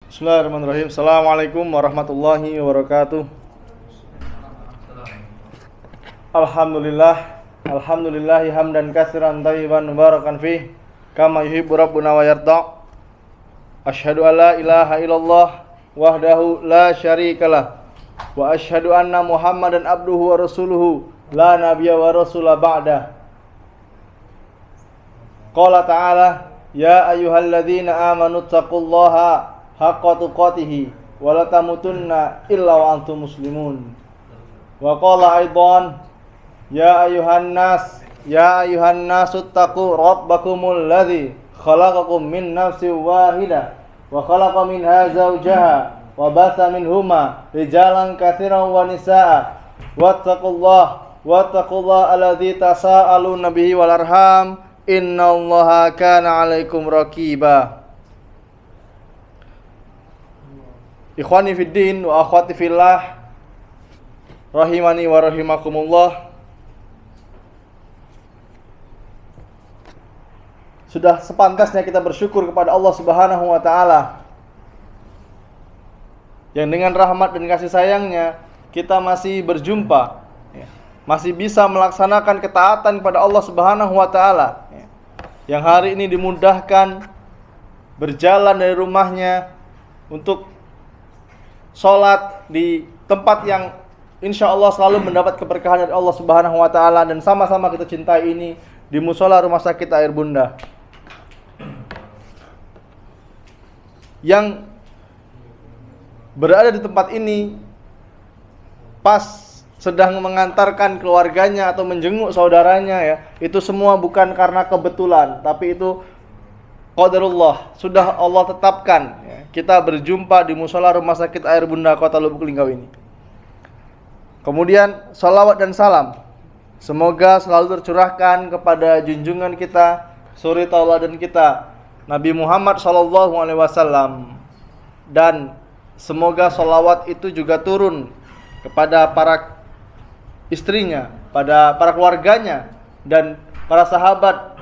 Bismillahirrahmanirrahim. Assalamualaikum warahmatullahi wabarakatuh. Alhamdulillahi hamdan katsiran thayyiban mubarakan fih kama yuhibbu rabbuna wa yarda. Asyhadu an la ilaha illallah wahdahu la syarikalah wa asyhadu anna Muhammadan abduhu wa rasuluhu la nabiyya wa rasula ba'da. Qala ta'ala ya ayyuhalladzina amanu taqullaha haqqa tuqatih wa la tamutunna illa wa antum muslimun. Wa qala aidan ya ayuhan nas ittaqu rabbakumul ladzi khalaqakum min nafsin wahidah wa khalaqa minha zawjaha wa batha minhuma rijalan katsiran wa nisaa wattaqullaha alladzi tasaaluna bihi wal arham innallaha kana 'alaikum raqiba. Ikhwani fid din wa akhwati fillah rahimani wa rahimakumullah. Sudah sepantasnya kita bersyukur kepada Allah Subhanahu wa taala yang dengan rahmat dan kasih sayangnya kita masih berjumpa, masih bisa melaksanakan ketaatan kepada Allah Subhanahu wa taala, yang hari ini dimudahkan berjalan dari rumahnya untuk sholat di tempat yang insya Allah selalu mendapat keberkahan dari Allah Subhanahu wa taala, dan sama-sama kita cintai ini di musola Rumah Sakit Air Bunda yang berada di tempat ini pas sedang mengantarkan keluarganya atau menjenguk saudaranya, ya. Itu semua bukan karena kebetulan, tapi itu qadarullah, sudah Allah tetapkan, ya. Kita berjumpa di musola Rumah Sakit Air Bunda Kota Lubuk Linggau ini. Kemudian salawat dan salam semoga selalu tercurahkan kepada junjungan kita, suri tauladan kita, Nabi Muhammad SAW, dan semoga salawat itu juga turun kepada para istrinya, pada para keluarganya, dan para sahabat,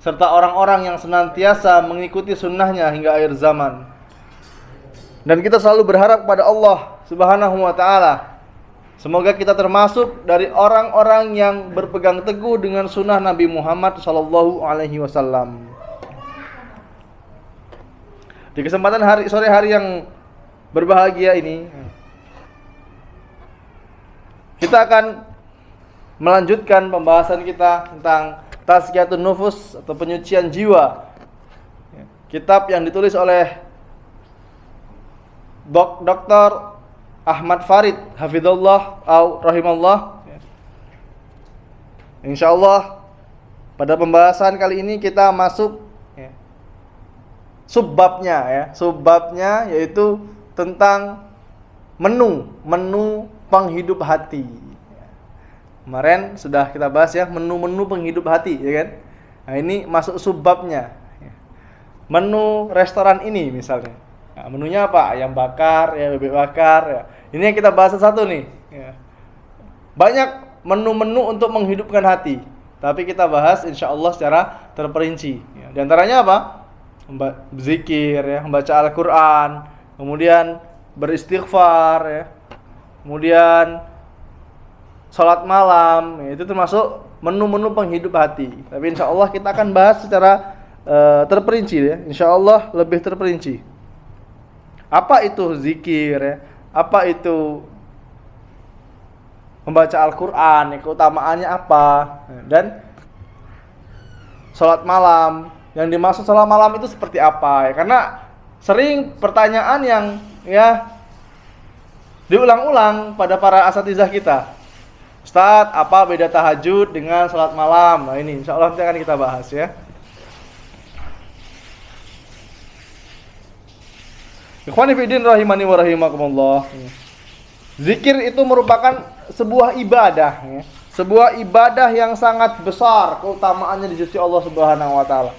serta orang-orang yang senantiasa mengikuti sunnahnya hingga akhir zaman. Dan kita selalu berharap kepada Allah Subhanahu wa ta'ala, semoga kita termasuk dari orang-orang yang berpegang teguh dengan sunnah Nabi Muhammad SAW. Di kesempatan sore hari yang berbahagia ini, kita akan melanjutkan pembahasan kita tentang Tazkiyatun Nufus atau penyucian jiwa. Kitab yang ditulis oleh Dr. Ahmad Farid hafizallah au rahimallah. Insyaallah pada pembahasan kali ini kita masuk subbabnya yaitu tentang menu penghidup hati. Kemarin sudah kita bahas ya, menu penghidup hati, ya kan? Nah, ini masuk subbabnya. Menu restoran ini misalnya. Nah, menunya apa? Ayam bakar, ya, bebek bakar, ya. Ini yang kita bahas satu nih. Ya. Banyak menu-menu untuk menghidupkan hati, tapi kita bahas insya Allah secara terperinci. Ya. Di antaranya apa? Berzikir, ya, membaca Al-Quran, kemudian beristighfar, ya, kemudian sholat malam, ya, itu termasuk menu-menu penghidup hati. Tapi insya Allah kita akan bahas secara terperinci, ya. Insya Allah lebih terperinci. Apa itu zikir, ya? Apa itu membaca Al-Quran, ya, keutamaannya apa, dan sholat malam. Yang dimaksud sholat malam itu seperti apa, ya? Karena sering pertanyaan yang ya diulang-ulang pada para asatizah kita. Ustadz, apa beda tahajud dengan sholat malam? Nah, ini insya Allah nanti akan kita bahas, ya. Ikhwani fiddin rahimani wa rahimakumullah. Zikir itu merupakan sebuah ibadah, ya. Sebuah ibadah yang sangat besar keutamaannya di sisi Allah Subhanahu wa taala.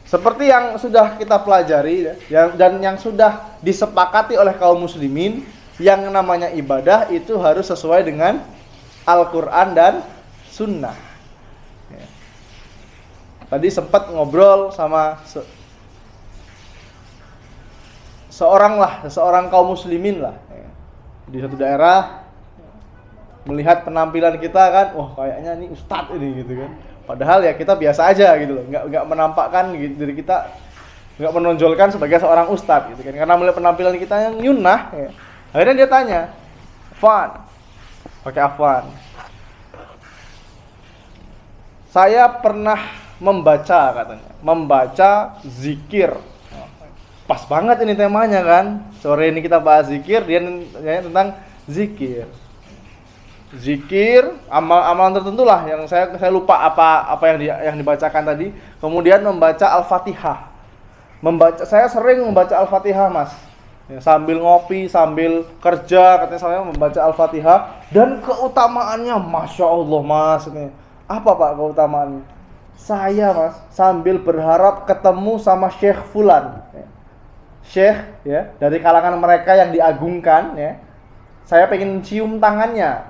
Seperti yang sudah kita pelajari, ya, dan yang sudah disepakati oleh kaum muslimin, yang namanya ibadah itu harus sesuai dengan Al-Quran dan Sunnah. Ya. Tadi sempat ngobrol sama seorang kaum muslimin lah ya. Di satu daerah melihat penampilan kita kan, wah kayaknya ini ustadz ini gitu kan. Padahal ya kita biasa aja gitu loh, nggak menampakkan gitu, diri kita, nggak menonjolkan sebagai seorang ustadz gitu kan. Karena melihat penampilan kita yang nyunnah ya. Akhirnya dia tanya, Afwan, pakai Afwan, saya pernah membaca zikir. Pas banget ini temanya kan. Sore ini kita bahas zikir, dia nanya tentang zikir. Zikir, amalan tertentu lah yang saya lupa apa yang dibacakan tadi. Kemudian membaca Al-Fatihah. Saya sering membaca Al-Fatihah, Mas. Ya, sambil ngopi, sambil kerja, katanya saya membaca Al-Fatihah, dan keutamaannya Masya Allah, Mas. Ini apa Pak keutamaannya? Saya, Mas, sambil berharap ketemu sama Syekh Fulan, Syekh ya, dari kalangan mereka yang diagungkan ya. Saya pengen cium tangannya.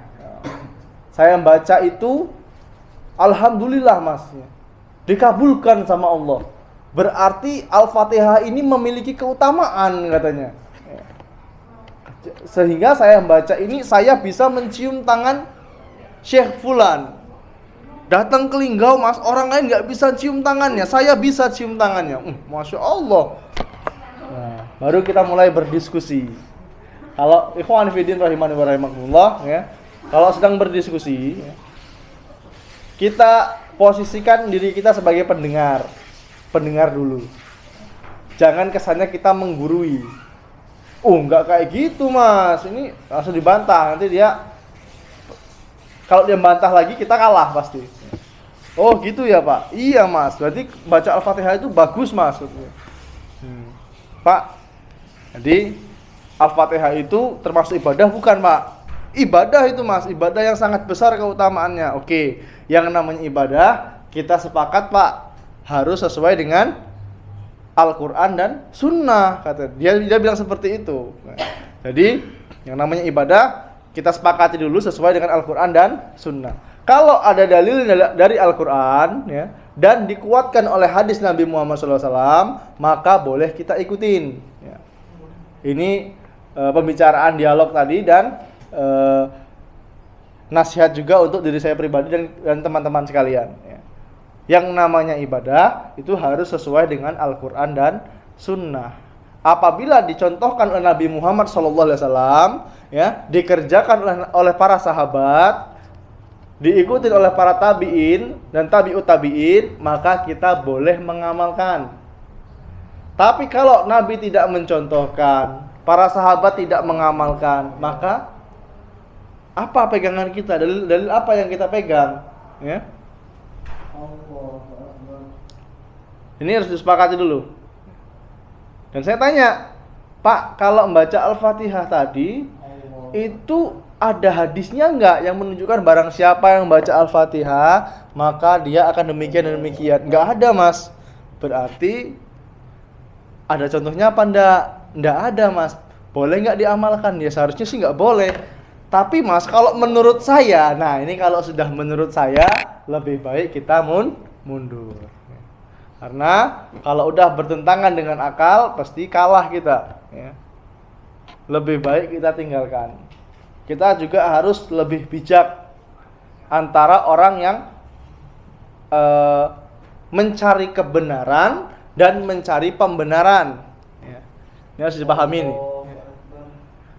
Saya membaca itu, alhamdulillah, Mas, dikabulkan sama Allah. Berarti Al-Fatihah ini memiliki keutamaan katanya. Sehingga saya membaca ini, saya bisa mencium tangan Syekh Fulan. Datang ke Linggau, Mas, orang lain nggak bisa cium tangannya, saya bisa cium tangannya. Masya Allah. Nah, baru kita mulai berdiskusi. Kalau ikhwan fillah rahimani wa rahimakumullah ya, kalau sedang berdiskusi ya, kita posisikan diri kita sebagai pendengar dulu. Jangan kesannya kita menggurui. Enggak kayak gitu, Mas. Ini langsung dibantah. Nanti kalau dia bantah lagi, kita kalah pasti. Oh gitu ya Pak? Iya Mas, berarti baca Al-Fatihah itu bagus Mas. Pak, jadi Al-Fatihah itu termasuk ibadah bukan Pak? Ibadah itu Mas, ibadah yang sangat besar keutamaannya. Oke, yang namanya ibadah kita sepakat Pak, harus sesuai dengan Al-Quran dan Sunnah, kata dia bilang seperti itu. Jadi yang namanya ibadah kita sepakati dulu sesuai dengan Al-Quran dan Sunnah. Kalau ada dalil dari Al-Quran ya, dan dikuatkan oleh hadis Nabi Muhammad SAW, maka boleh kita ikutin ya. Ini pembicaraan dialog tadi dan nasihat juga untuk diri saya pribadi dan teman-teman sekalian ya. Yang namanya ibadah itu harus sesuai dengan Al-Quran dan Sunnah. Apabila dicontohkan oleh Nabi Muhammad SAW ya, dikerjakan oleh para sahabat, diikuti oleh para tabi'in dan tabi'ut tabi'in, maka kita boleh mengamalkan. Tapi kalau Nabi tidak mencontohkan, para sahabat tidak mengamalkan, maka apa pegangan kita? Dalil apa yang kita pegang? Ya. Ini harus disepakati dulu. Dan saya tanya, Pak, kalau membaca Al-Fatihah tadi itu ada hadisnya enggak yang menunjukkan barang siapa yang membaca Al-Fatihah maka dia akan demikian dan demikian? Enggak ada, Mas. Berarti ada contohnya apa enggak? Enggak ada, Mas. Boleh enggak diamalkan? Ya seharusnya sih enggak boleh. Tapi Mas, kalau menurut saya, nah ini kalau sudah menurut saya, lebih baik kita mundur. Karena kalau udah bertentangan dengan akal, pasti kalah kita ya. Lebih baik kita tinggalkan. Kita juga harus lebih bijak antara orang yang mencari kebenaran dan mencari pembenaran ya. Ini harus dipahami nih.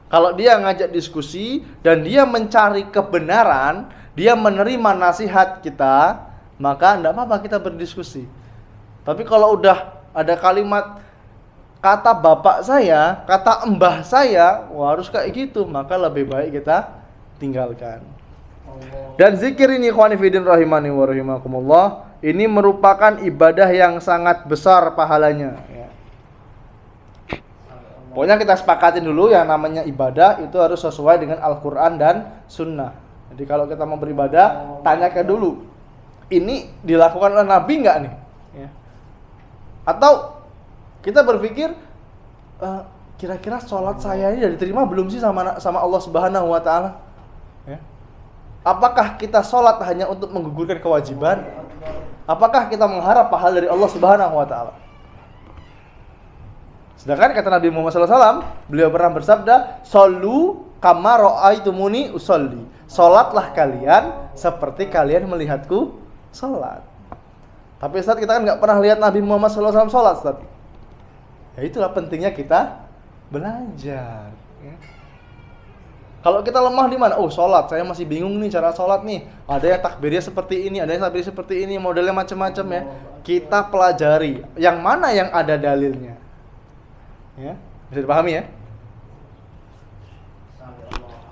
Kalau dia ngajak diskusi dan dia mencari kebenaran, dia menerima nasihat kita, maka enggak apa-apa kita berdiskusi. Tapi kalau udah ada kalimat kata bapak saya, kata mbah saya, harus kayak gitu, maka lebih baik kita tinggalkan. Dan zikir ini ikhwani fillah rahimani wa rahimakumullah, ini merupakan ibadah yang sangat besar pahalanya ya. Pokoknya kita sepakatin dulu yang namanya ibadah itu harus sesuai dengan Al-Quran dan Sunnah. Jadi kalau kita mau beribadah, tanyakan dulu, ini dilakukan oleh Nabi enggak nih? Ya. Atau kita berpikir kira-kira sholat saya ini sudah diterima belum sih sama Allah Subhanahu wa Ta'ala? Ya. Apakah kita sholat hanya untuk menggugurkan kewajiban? Apakah kita mengharap pahala dari Allah Subhanahu wa Ta'ala? Sedangkan kata Nabi Muhammad SAW, beliau pernah bersabda, "Shollu kama ra'aitumuni usolli." Salatlah kalian seperti kalian melihatku salat. Tapi Ustaz, kita kan nggak pernah lihat Nabi Muhammad SAW salat, Ustaz. Ya itulah pentingnya kita belajar. Ya. Kalau kita lemah di mana? Oh, salat, saya masih bingung nih cara salat nih. Ada yang takbirnya seperti ini, ada yang takbirnya seperti ini, modelnya macam-macam ya. Kita pelajari yang mana yang ada dalilnya. Ya, bisa dipahami ya?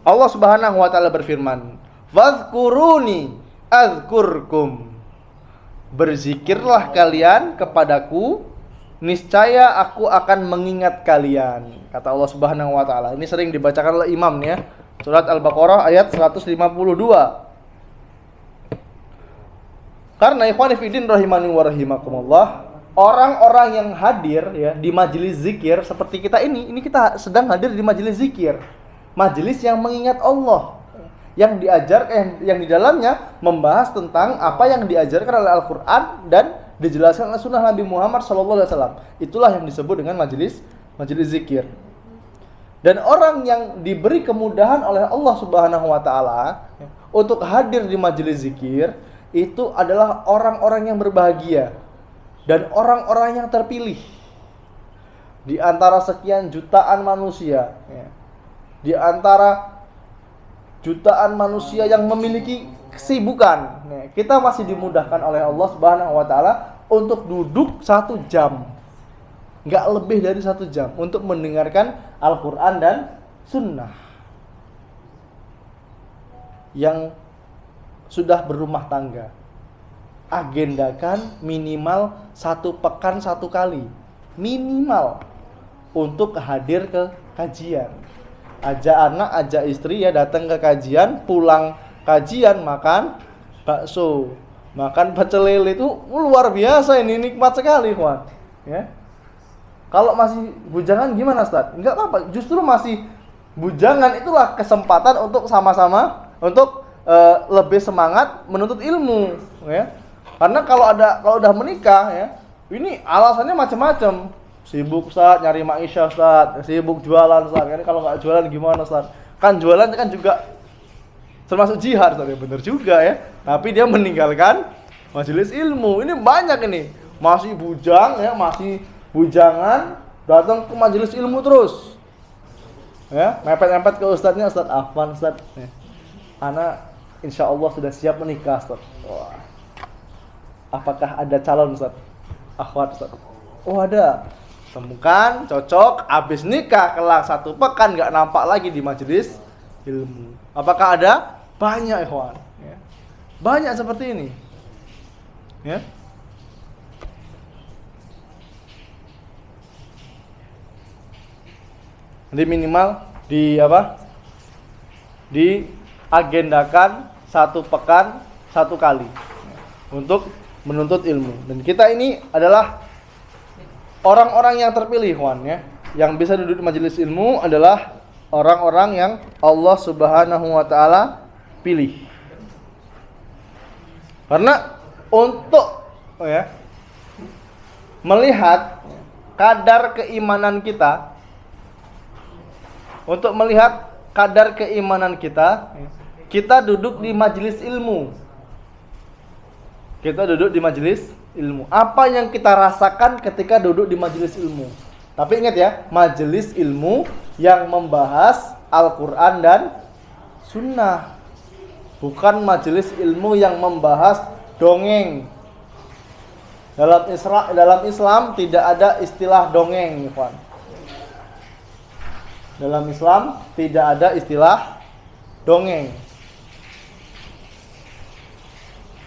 Allah Subhanahu wa taala berfirman, "Wadhkuruni adzkurkum." Berzikirlah kalian kepadaku, niscaya aku akan mengingat kalian. Kata Allah Subhanahu wa taala. Ini sering dibacakan oleh imam ya. Surat Al-Baqarah ayat 152. Karena ikhwani fillah rahimani wa rahimakumullah, orang-orang yang hadir ya di majelis zikir seperti kita ini kita sedang hadir di majelis zikir, majelis yang mengingat Allah, yang yang di dalamnya membahas tentang apa yang diajarkan oleh Al-Quran dan dijelaskan oleh Sunnah Nabi Muhammad SAW. Itulah yang disebut dengan majelis zikir. Dan orang yang diberi kemudahan oleh Allah Subhanahu Wa Taala untuk hadir di majelis zikir itu adalah orang-orang yang berbahagia dan orang-orang yang terpilih di antara sekian jutaan manusia, ya. Di antara jutaan manusia yang memiliki kesibukan, ya. Kita masih dimudahkan oleh Allah Subhanahu Wa Taala untuk duduk 1 jam, nggak lebih dari 1 jam untuk mendengarkan Al-Quran dan Sunnah. Yang sudah berumah tangga, agendakan minimal 1 pekan 1 kali minimal untuk hadir ke kajian. Ajak anak, ajak istri ya datang ke kajian, pulang kajian makan bakso, makan pecel lele, itu luar biasa, ini nikmat sekali kawan ya. Kalau masih bujangan gimana Ustaz? Enggak apa-apa, justru masih bujangan itulah kesempatan untuk sama-sama untuk lebih semangat menuntut ilmu ya. Karena kalau udah menikah ya, ini alasannya macam-macam. Sibuk Ustaz, nyari maisha Ustaz, sibuk jualan Ustaz. Kan kalau nggak jualan gimana Ustaz? Kan jualan kan juga termasuk jihad Ustaz, ya benar juga ya. Tapi dia meninggalkan majelis ilmu. Ini banyak ini. Masih bujang ya, masih bujangan, datang ke majelis ilmu terus. Ya, mepet-mepet ke ustadznya, Ustaz Afwan Ustaz. Ya. Ana insya Allah sudah siap menikah Ustaz. Wah. Apakah ada calon Ustaz? Akhwat Ustaz. Oh ada. Temukan, cocok, habis nikah kelak 1 pekan nggak nampak lagi di majelis ilmu. Apakah ada? Banyak ikhwan. Ya. Banyak seperti ini. Ya. Jadi minimal diagendakan 1 pekan 1 kali untuk menuntut ilmu. Dan kita ini adalah orang-orang yang terpilih kawan ya. Yang bisa duduk di majelis ilmu adalah orang-orang yang Allah Subhanahu wa taala pilih. Karena untuk melihat kadar keimanan kita, kita duduk di majelis ilmu. Kita duduk di majelis ilmu. Apa yang kita rasakan ketika duduk di majelis ilmu? Tapi ingat ya, majelis ilmu yang membahas Al-Quran dan Sunnah. Bukan majelis ilmu yang membahas dongeng. Dalam Islam tidak ada istilah dongeng, Ikhwan. Dalam Islam tidak ada istilah dongeng.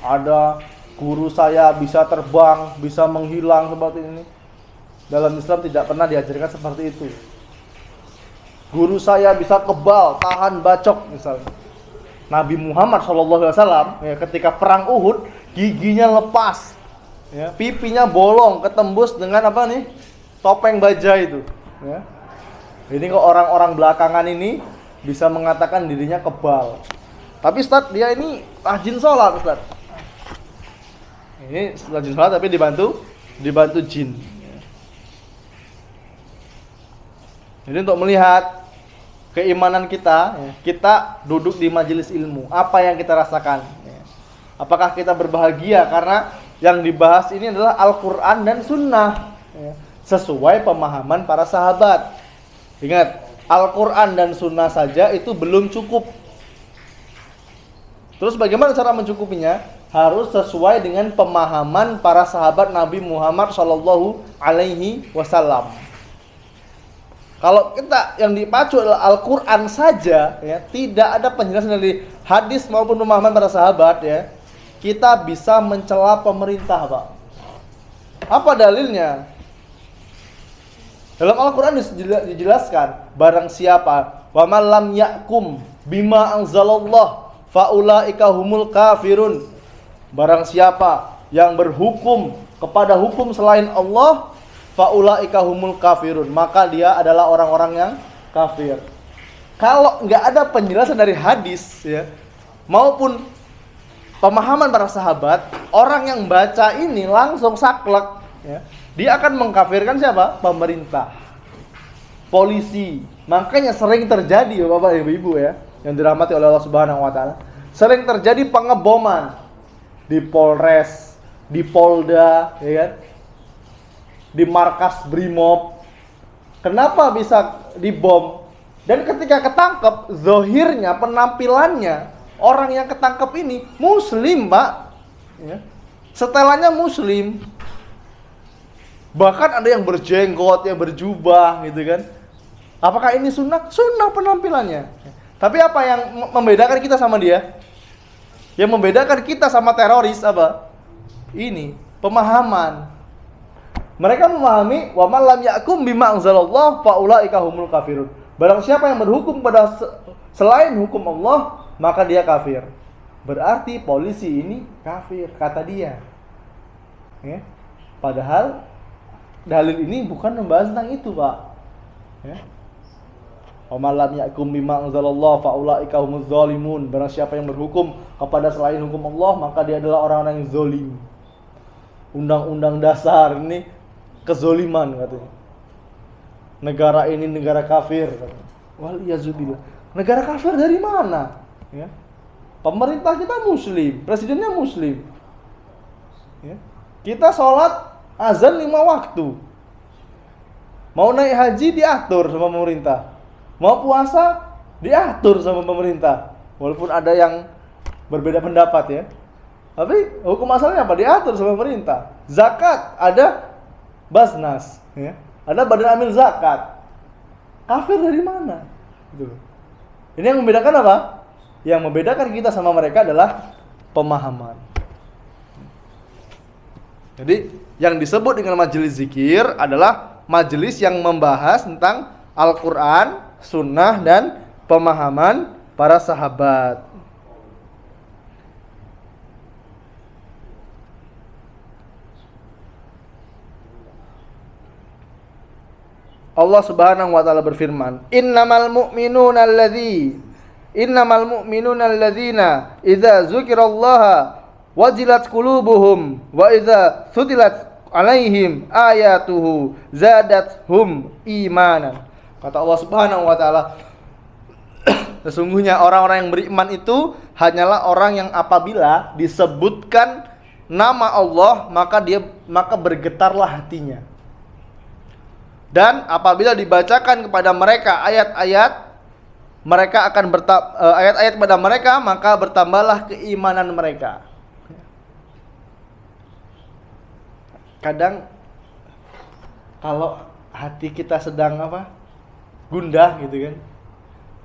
Ada guru saya bisa terbang, bisa menghilang seperti ini. Dalam Islam tidak pernah diajarkan seperti itu. Guru saya bisa kebal, tahan bacok misalnya. Nabi Muhammad SAW ya, ketika perang Uhud giginya lepas, ya, pipinya bolong, ketembus dengan apa nih? Topeng baja itu. Ya. Ini kok orang-orang belakangan ini bisa mengatakan dirinya kebal. Tapi Ustaz, dia ini rajin sholat Ustaz. Ini rajin sholat tapi dibantu jin. Jadi untuk melihat keimanan kita, ya, kita duduk di majelis ilmu, apa yang kita rasakan? Ya. Apakah kita berbahagia karena yang dibahas ini adalah Al-Quran dan Sunnah, ya, sesuai pemahaman para sahabat. Ingat, Al-Quran dan Sunnah saja itu belum cukup. Terus bagaimana cara mencukupinya? Harus sesuai dengan pemahaman para sahabat Nabi Muhammad Shallallahu Alaihi Wasallam. Kalau kita yang dipacu adalah Al-Quran saja, ya, tidak ada penjelasan dari hadis maupun pemahaman para sahabat, ya, kita bisa mencela pemerintah, Pak. Apa dalilnya? Dalam Al-Quran dijelaskan, barang siapa wa man lam yakum bima anzalallah faulaika humul kafirun. Barang siapa yang berhukum kepada hukum selain Allah, faulaika humul kafirun, maka dia adalah orang-orang yang kafir. Kalau nggak ada penjelasan dari hadis, ya, maupun pemahaman para sahabat, orang yang baca ini langsung saklek, ya, dia akan mengkafirkan siapa? Pemerintah, polisi. Makanya sering terjadi, Bapak Ibu, ya, yang dirahmati oleh Allah Subhanahu wa taala, sering terjadi pengeboman di Polres, di Polda, ya kan? Di markas Brimob. Kenapa bisa dibom? Dan ketika ketangkep, zohirnya, penampilannya, orang yang ketangkep ini Muslim, Pak, ya. Setelannya Muslim. Bahkan ada yang berjenggot, yang berjubah, gitu kan. Apakah ini sunnah? Sunnah penampilannya. Tapi apa yang membedakan kita sama dia? Yang membedakan kita sama teroris apa? Ini pemahaman. Mereka memahami wa man lam yakum bima anzalallah faulaika humul kafirun. Barang siapa yang berhukum pada selain hukum Allah, maka dia kafir. Berarti polisi ini kafir, kata dia. Ya. Padahal dalil ini bukan membahas tentang itu, Pak. Ya. Wa man lam yakum bima anzalallah faulaika humuz zalimun. Barang siapa yang berhukum kepada selain hukum Allah, maka dia adalah orang-orang yang zalim. Undang-undang dasar ini kezoliman, katanya. Negara ini negara kafir, katanya. Waliyazubillah. Negara kafir dari mana? Ya. Pemerintah kita Muslim, presidennya Muslim. Ya. Kita sholat azan 5 waktu. Mau naik haji diatur sama pemerintah. Mau puasa diatur sama pemerintah. Walaupun ada yang berbeda pendapat, ya. Tapi hukum asalnya apa? Diatur sama pemerintah. Zakat ada Basnas, ya. Ada Badan Amil Zakat. Kafir dari mana? Gitu. Ini yang membedakan apa? Yang membedakan kita sama mereka adalah pemahaman. Jadi yang disebut dengan majelis zikir adalah majelis yang membahas tentang Al-Quran, Sunnah, dan pemahaman para sahabat. Allah Subhanahu wa taala berfirman, "Innamal mu'minuna alladzina idza dzukirallaha wajilat qulubuhum wa idza sutilat alaihim ayatuhu zadathum imanan." Kata Allah Subhanahu wa taala, sesungguhnya orang-orang yang beriman itu hanyalah orang yang apabila disebutkan nama Allah maka bergetarlah hatinya. Dan apabila dibacakan kepada mereka ayat-ayat, mereka akan ayat-ayat kepada mereka, maka bertambahlah keimanan mereka. Kadang kalau hati kita sedang gundah gitu kan,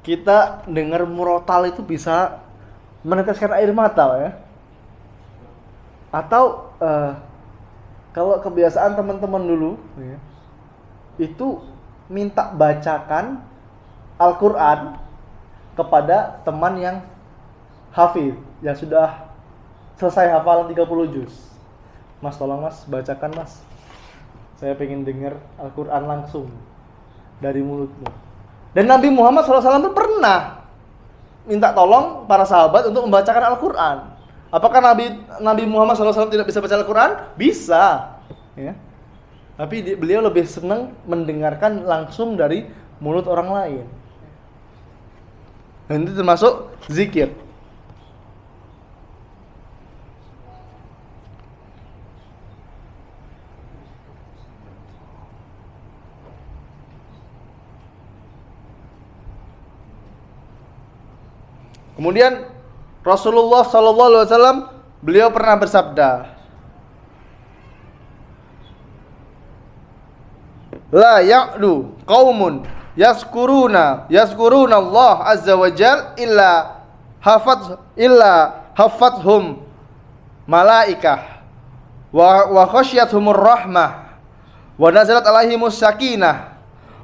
kita dengar murotal itu bisa meneteskan air mata, ya. Atau kalau kebiasaan teman-teman dulu, ya, itu minta bacakan Al-Quran kepada teman yang hafid, yang sudah selesai hafalan 30 juz. Mas, tolong mas, bacakan mas. Saya pengen dengar Al-Quran langsung dari mulutmu. Dan Nabi Muhammad SAW pernah minta tolong para sahabat untuk membacakan Al-Quran. Apakah Nabi Muhammad SAW tidak bisa baca Al-Quran? Bisa, ya. Tapi beliau lebih senang mendengarkan langsung dari mulut orang lain. Dan itu termasuk zikir. Kemudian Rasulullah SAW beliau pernah bersabda, la ya'lu qaumun yazkuruna Allah azza wa jal illa hafathum malaikah wa khasyiathumur rahmah wa nazalat alaihimus sakinah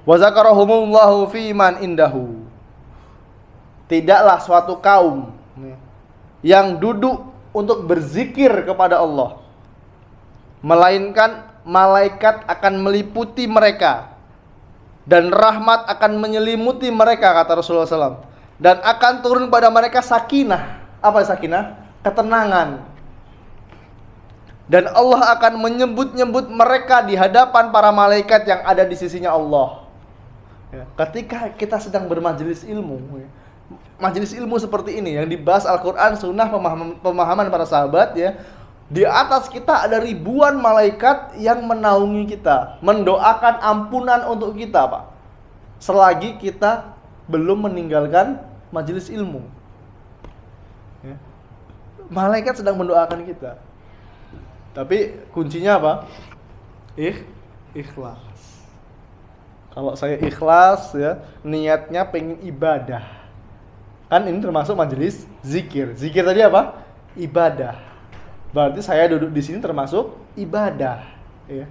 wa zakarahumullahu fi man indahu. Tidaklah suatu kaum yang duduk untuk berzikir kepada Allah, melainkan malaikat akan meliputi mereka dan rahmat akan menyelimuti mereka, kata Rasulullah SAW, dan akan turun pada mereka sakinah. Apa sakinah? Ketenangan. Dan Allah akan menyebut-nyebut mereka di hadapan para malaikat yang ada di sisinya Allah. Ketika kita sedang bermajelis ilmu, majelis ilmu seperti ini yang dibahas Al-Quran, Sunnah, pemahaman para sahabat, ya, di atas kita ada ribuan malaikat yang menaungi kita, mendoakan ampunan untuk kita, Pak, selagi kita belum meninggalkan majelis ilmu, ya. Malaikat sedang mendoakan kita, tapi kuncinya apa? Ikhlas. Kalau saya ikhlas, ya, niatnya pengen ibadah. Kan ini termasuk majelis zikir. Zikir tadi apa? Ibadah. Berarti saya duduk di sini termasuk ibadah, ya.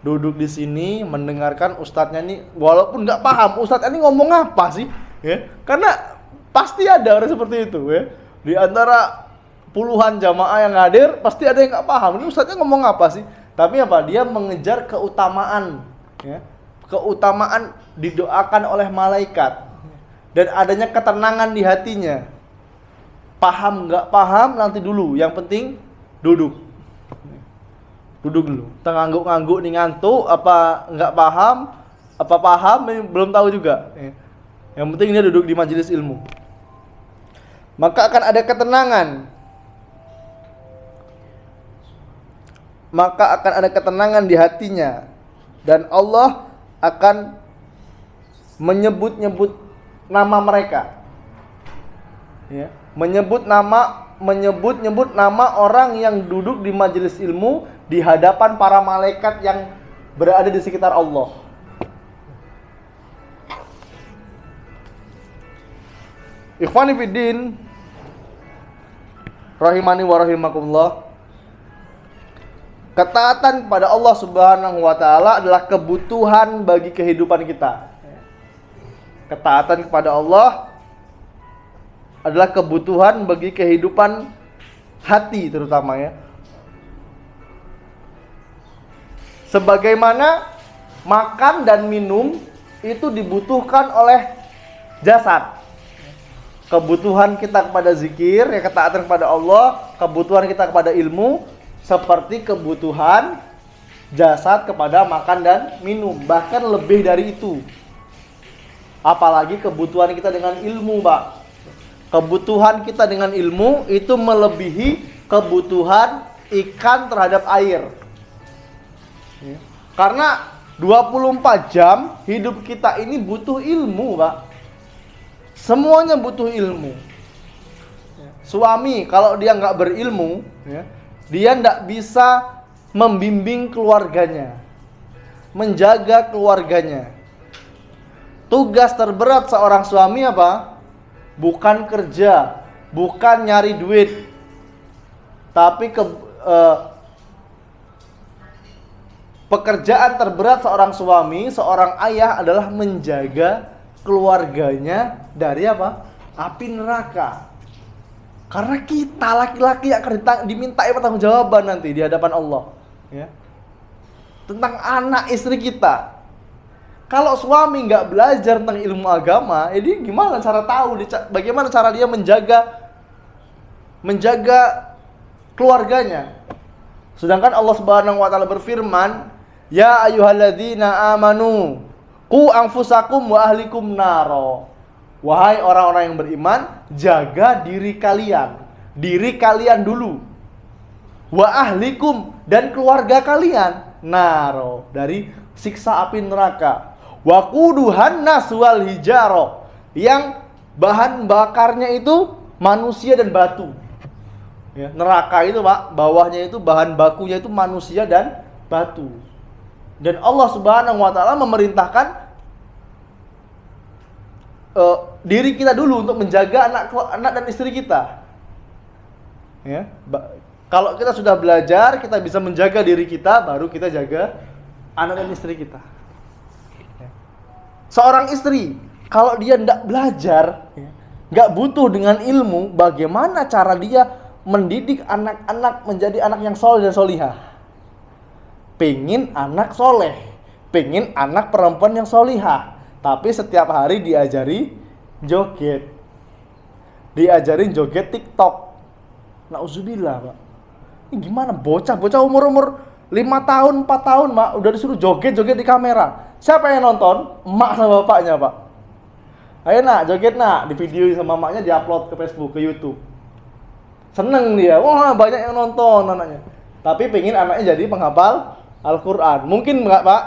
Duduk di sini mendengarkan ustadznya nih, walaupun nggak paham ustadznya ini ngomong apa sih, ya. Karena pasti ada orang seperti itu, ya. Di antara puluhan jamaah yang hadir pasti ada yang nggak paham. Ini ustadznya ngomong apa sih? Tapi apa? Dia mengejar keutamaan, ya. Keutamaan didoakan oleh malaikat. Dan adanya ketenangan di hatinya. Paham nggak paham nanti dulu. Yang penting duduk. Duduk dulu. Ngangguk-ngangguk nih, ngantuk. Apa nggak paham? Apa paham? Belum tahu juga. Yang penting dia duduk di majelis ilmu. Maka akan ada ketenangan. Maka akan ada ketenangan di hatinya. Dan Allah akan menyebut-nyebut nama mereka, ya, menyebut nama orang yang duduk di majelis ilmu di hadapan para malaikat yang berada di sekitar Allah. Ikhwani fiddin, rahimani wa rahimakumullah. Ketaatan kepada Allah Subhanahu wa taala adalah kebutuhan bagi kehidupan kita. Ketaatan kepada Allah adalah kebutuhan bagi kehidupan hati terutama, ya. Sebagaimana makan dan minum itu dibutuhkan oleh jasad. Kebutuhan kita kepada zikir, ya, ketaatan kepada Allah, kebutuhan kita kepada ilmu seperti kebutuhan jasad kepada makan dan minum, bahkan lebih dari itu. Apalagi kebutuhan kita dengan ilmu, Pak. Kebutuhan kita dengan ilmu itu melebihi kebutuhan ikan terhadap air. Karena 24 jam hidup kita ini butuh ilmu, Pak. Semuanya butuh ilmu. Suami kalau dia nggak berilmu, ya, dia nggak bisa membimbing keluarganya, menjaga keluarganya. Tugas terberat seorang suami apa? Bukan kerja, bukan nyari duit, tapi pekerjaan terberat seorang suami, seorang ayah adalah menjaga keluarganya dari apa? Api neraka. Karena kita laki-laki akan dimintai pertanggungjawaban nanti di hadapan Allah, ya, tentang anak istri kita. Kalau suami nggak belajar tentang ilmu agama, jadi gimana cara tahu? Bagaimana cara dia menjaga keluarganya? Sedangkan Allah Subhanahu wa taala berfirman, "Ya ayyuhalladzina amanu Qu anfusakum wa ahlikum naro. Wahai orang-orang yang beriman, jaga diri kalian. Diri kalian dulu. Wa ahlikum, dan keluarga kalian. Naro, dari siksa api neraka. Wa quduhan nas wal hijaro, yang bahan bakarnya itu manusia dan batu. Ya, neraka itu Pak, bawahnya itu bahan bakunya itu manusia dan batu. Dan Allah Subhanahu wa taala memerintahkan diri kita dulu untuk menjaga anak dan istri kita. Ya, kalau kita sudah belajar, kita bisa menjaga diri kita, baru kita jaga anak dan istri kita. Ya. Seorang istri, kalau dia tidak belajar, nggak butuh dengan ilmu, bagaimana cara dia mendidik anak-anak menjadi anak yang soleh dan solihah? Pengen anak soleh, pengen anak perempuan yang solihah, tapi setiap hari diajari joget, diajarin joget TikTok. Nauzubillah, Pak. Ini gimana? Bocah umur 5 tahun, 4 tahun, Pak, udah disuruh joget-joget di kamera. Siapa yang nonton? Emak sama bapaknya, Pak. Ayo nak, joget nak, di video sama emaknya, diupload ke Facebook, ke YouTube. Seneng dia, wah banyak yang nonton anaknya. Tapi pengen anaknya jadi penghafal Al-Quran. Mungkin nggak, Pak?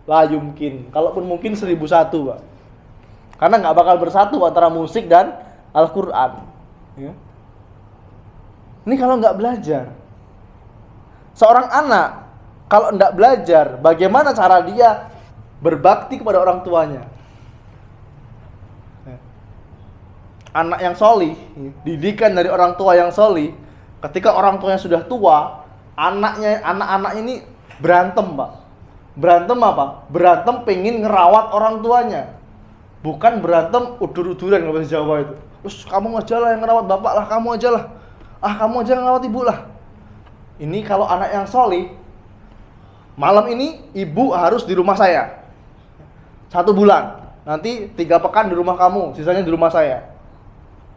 Lah yumkin. Kalaupun mungkin 1001, Pak. Karena nggak bakal bersatu antara musik dan Al-Quran. Ya. Ini kalau nggak belajar. Seorang anak kalau nggak belajar, bagaimana cara dia berbakti kepada orang tuanya? Anak yang solih, didikan dari orang tua yang solih. Ketika orang tuanya sudah tua, anak-anaknya ini berantem, Pak. Berantem apa? Berantem pengen ngerawat orang tuanya. Bukan berantem udur-uduran, kalau bahasa Jawa itu. Terus kamu aja lah yang ngerawat bapak lah, kamu aja lah. Ah, kamu aja yang ngerawat ibu lah. Ini kalau anak yang solih, malam ini ibu harus di rumah saya 1 bulan. Nanti 3 pekan di rumah kamu, sisanya di rumah saya.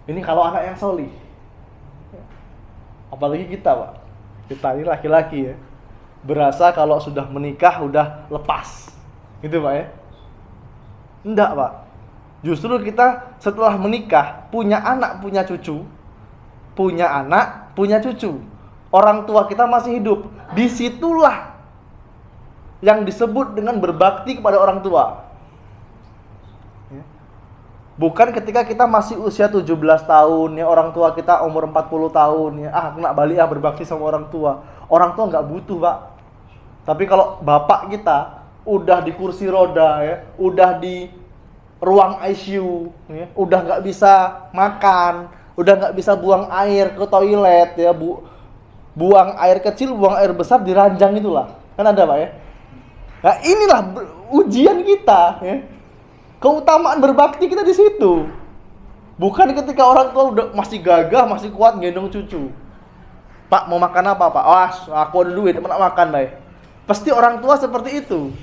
Ini kalau anak yang solih. Apalagi kita, Pak. Kita ini laki-laki ya. Berasa kalau sudah menikah udah lepas. Gitu, Pak ya. Enggak, Pak. Justru kita setelah menikah, punya anak, punya cucu. Punya anak, punya cucu. Orang tua kita masih hidup. Disitulah yang disebut dengan berbakti kepada orang tua. Bukan ketika kita masih usia 17 tahun, ya orang tua kita umur 40 tahun, ya aku nak balik berbakti sama orang tua. Orang tua nggak butuh, Pak. Tapi kalau bapak kita udah di kursi roda, ya, udah di ruang ICU, ya, udah nggak bisa makan, udah nggak bisa buang air ke toilet, ya, buang air kecil, buang air besar di ranjang itulah, kan ada, Pak ya. Nah inilah ujian kita, ya. Keutamaan berbakti kita di situ. Bukan ketika orang tua udah masih gagah, masih kuat gendong cucu. Pak, mau makan apa, Pak? Wah, aku ada duit, mau makan, baik. Pasti orang tua seperti itu.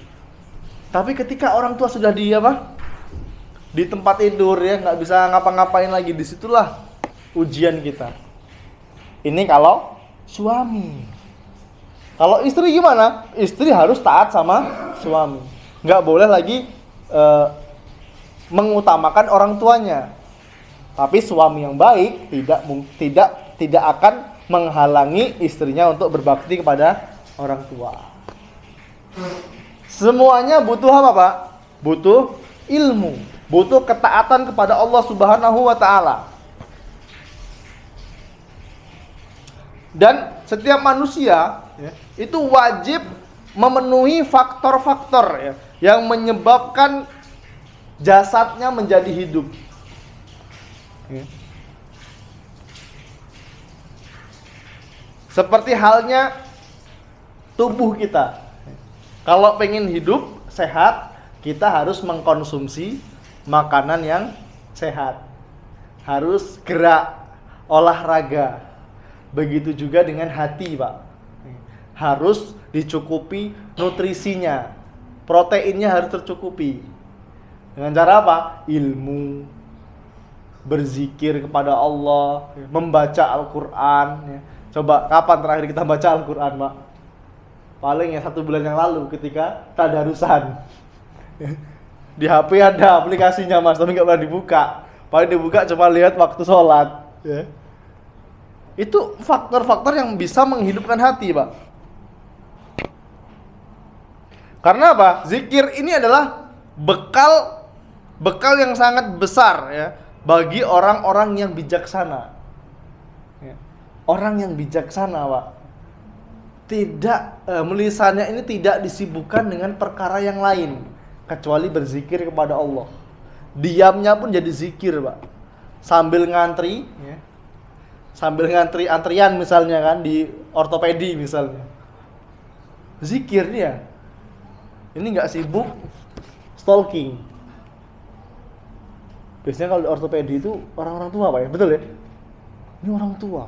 Tapi ketika orang tua sudah di tempat tidur, ya, nggak bisa ngapa-ngapain lagi, disitulah ujian kita. Ini kalau suami. Kalau istri gimana? Istri harus taat sama suami. Nggak boleh lagi mengutamakan orang tuanya. Tapi suami yang baik tidak akan menghalangi istrinya untuk berbakti kepada orang tua. Semuanya butuh apa, Pak? Butuh ilmu, butuh ketaatan kepada Allah Subhanahu wa taala. Dan setiap manusia, ya, itu wajib memenuhi faktor-faktor, ya, yang menyebabkan jasadnya menjadi hidup. Seperti halnya tubuh kita. Kalau pengen hidup sehat, kita harus mengkonsumsi makanan yang sehat. Harus gerak, olahraga. Begitu juga dengan hati, Pak. Harus dicukupi nutrisinya. Proteinnya harus tercukupi. Dengan cara apa? Ilmu, berzikir kepada Allah, membaca Al-Quran. Coba kapan terakhir kita baca Al-Quran, Pak? Paling ya 1 bulan yang lalu ketika tadarusan. Di HP ada aplikasinya mas, tapi nggak pernah dibuka. Paling dibuka cuma lihat waktu sholat. Ya. Itu faktor-faktor yang bisa menghidupkan hati, Pak. Karena apa? Zikir ini adalah bekal yang sangat besar ya bagi orang-orang yang bijaksana. Ya. Orang yang bijaksana, Pak. Lisannya ini tidak disibukkan dengan perkara yang lain kecuali berzikir kepada Allah. Diamnya pun jadi zikir, Pak. Sambil ngantri ya. Sambil ngantri antrian misalnya kan di ortopedi misalnya. Zikir dia. Ini nggak sibuk stalking. Biasanya kalau di ortopedi itu orang-orang tua, Pak ya. Betul ya? Ini orang tua.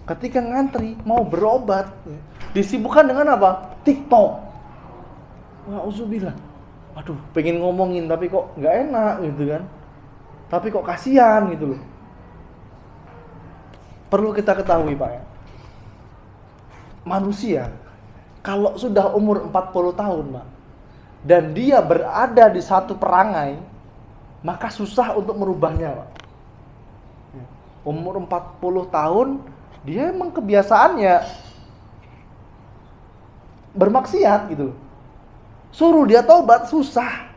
Ketika ngantri mau berobat, ya, disibukkan dengan apa? TikTok. Wa'udzubillah. Aduh, pengen ngomongin tapi kok nggak enak gitu kan. Tapi kok kasihan gitu loh. Perlu kita ketahui, Pak ya. Manusia kalau sudah umur 40 tahun, Pak, dan dia berada di satu perangai, maka susah untuk merubahnya, Pak. Umur 40 tahun, dia emang kebiasaannya bermaksiat gitu. Suruh dia taubat susah.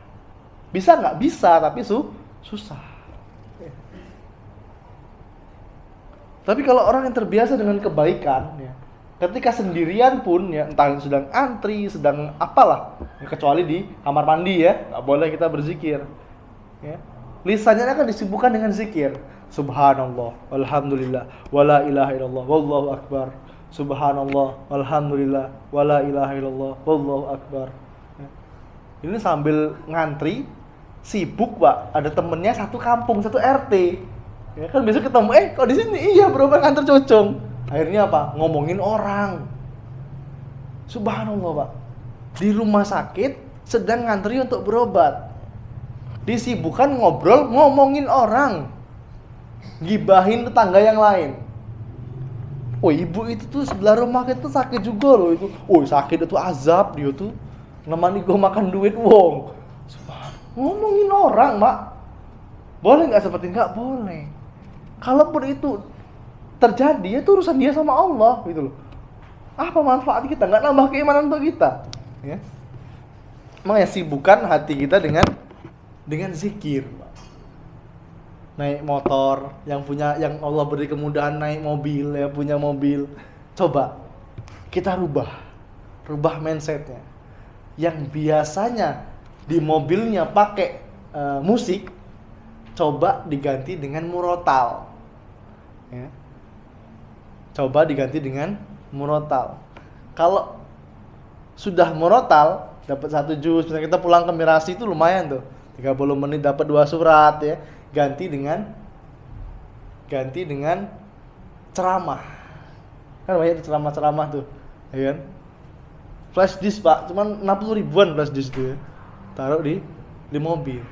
Bisa nggak? Bisa, tapi susah. Tapi kalau orang yang terbiasa dengan kebaikan, ya, ketika sendirian pun, ya, entah sedang antri, sedang apalah, ya, kecuali di kamar mandi ya, nggak boleh kita berzikir. Ya. Lisannya akan disibukkan dengan zikir. Subhanallah, walhamdulillah, wala ilaha illallah, wallahu akbar. Subhanallah, walhamdulillah, wala ilaha illallah, wallahu akbar. Ya. Ini sambil ngantri, sibuk, Pak. Ada temennya satu kampung, satu RT. Ya kan besok ketemu, kok di sini? Iya, berobat kantor Cocong. Akhirnya apa? Ngomongin orang. Subhanallah, Pak. Di rumah sakit sedang ngantri untuk berobat. Disibukkan ngobrol, ngomongin orang. Gibahin tetangga yang lain. Oh, ibu itu tuh sebelah rumah kita sakit juga loh itu. Oh, sakit itu azab dia tuh. Nemani gue makan duit wong. Ngomongin orang, Pak. Boleh nggak seperti nggak boleh. Kalaupun itu terjadi, itu urusan dia sama Allah gitu loh. Apa manfaat kita? Nggak nambah keimanan untuk kita. Ya. Makanya sibukkan hati kita dengan zikir. Naik motor, yang Allah beri kemudahan naik mobil, ya punya mobil. Coba kita rubah mindsetnya. Yang biasanya di mobilnya pakai musik, coba diganti dengan murotal. Ya. Coba diganti dengan murotal. Kalau sudah murotal, dapat 1 juz, misalnya kita pulang ke Mirasi itu lumayan tuh. 30 menit dapat 2 surat ya. Ganti dengan ceramah. Kan banyak ceramah-ceramah tuh, ya kan? Flash disk, Pak, cuman 60 ribuan flash disk tuh ya. Taruh di mobil.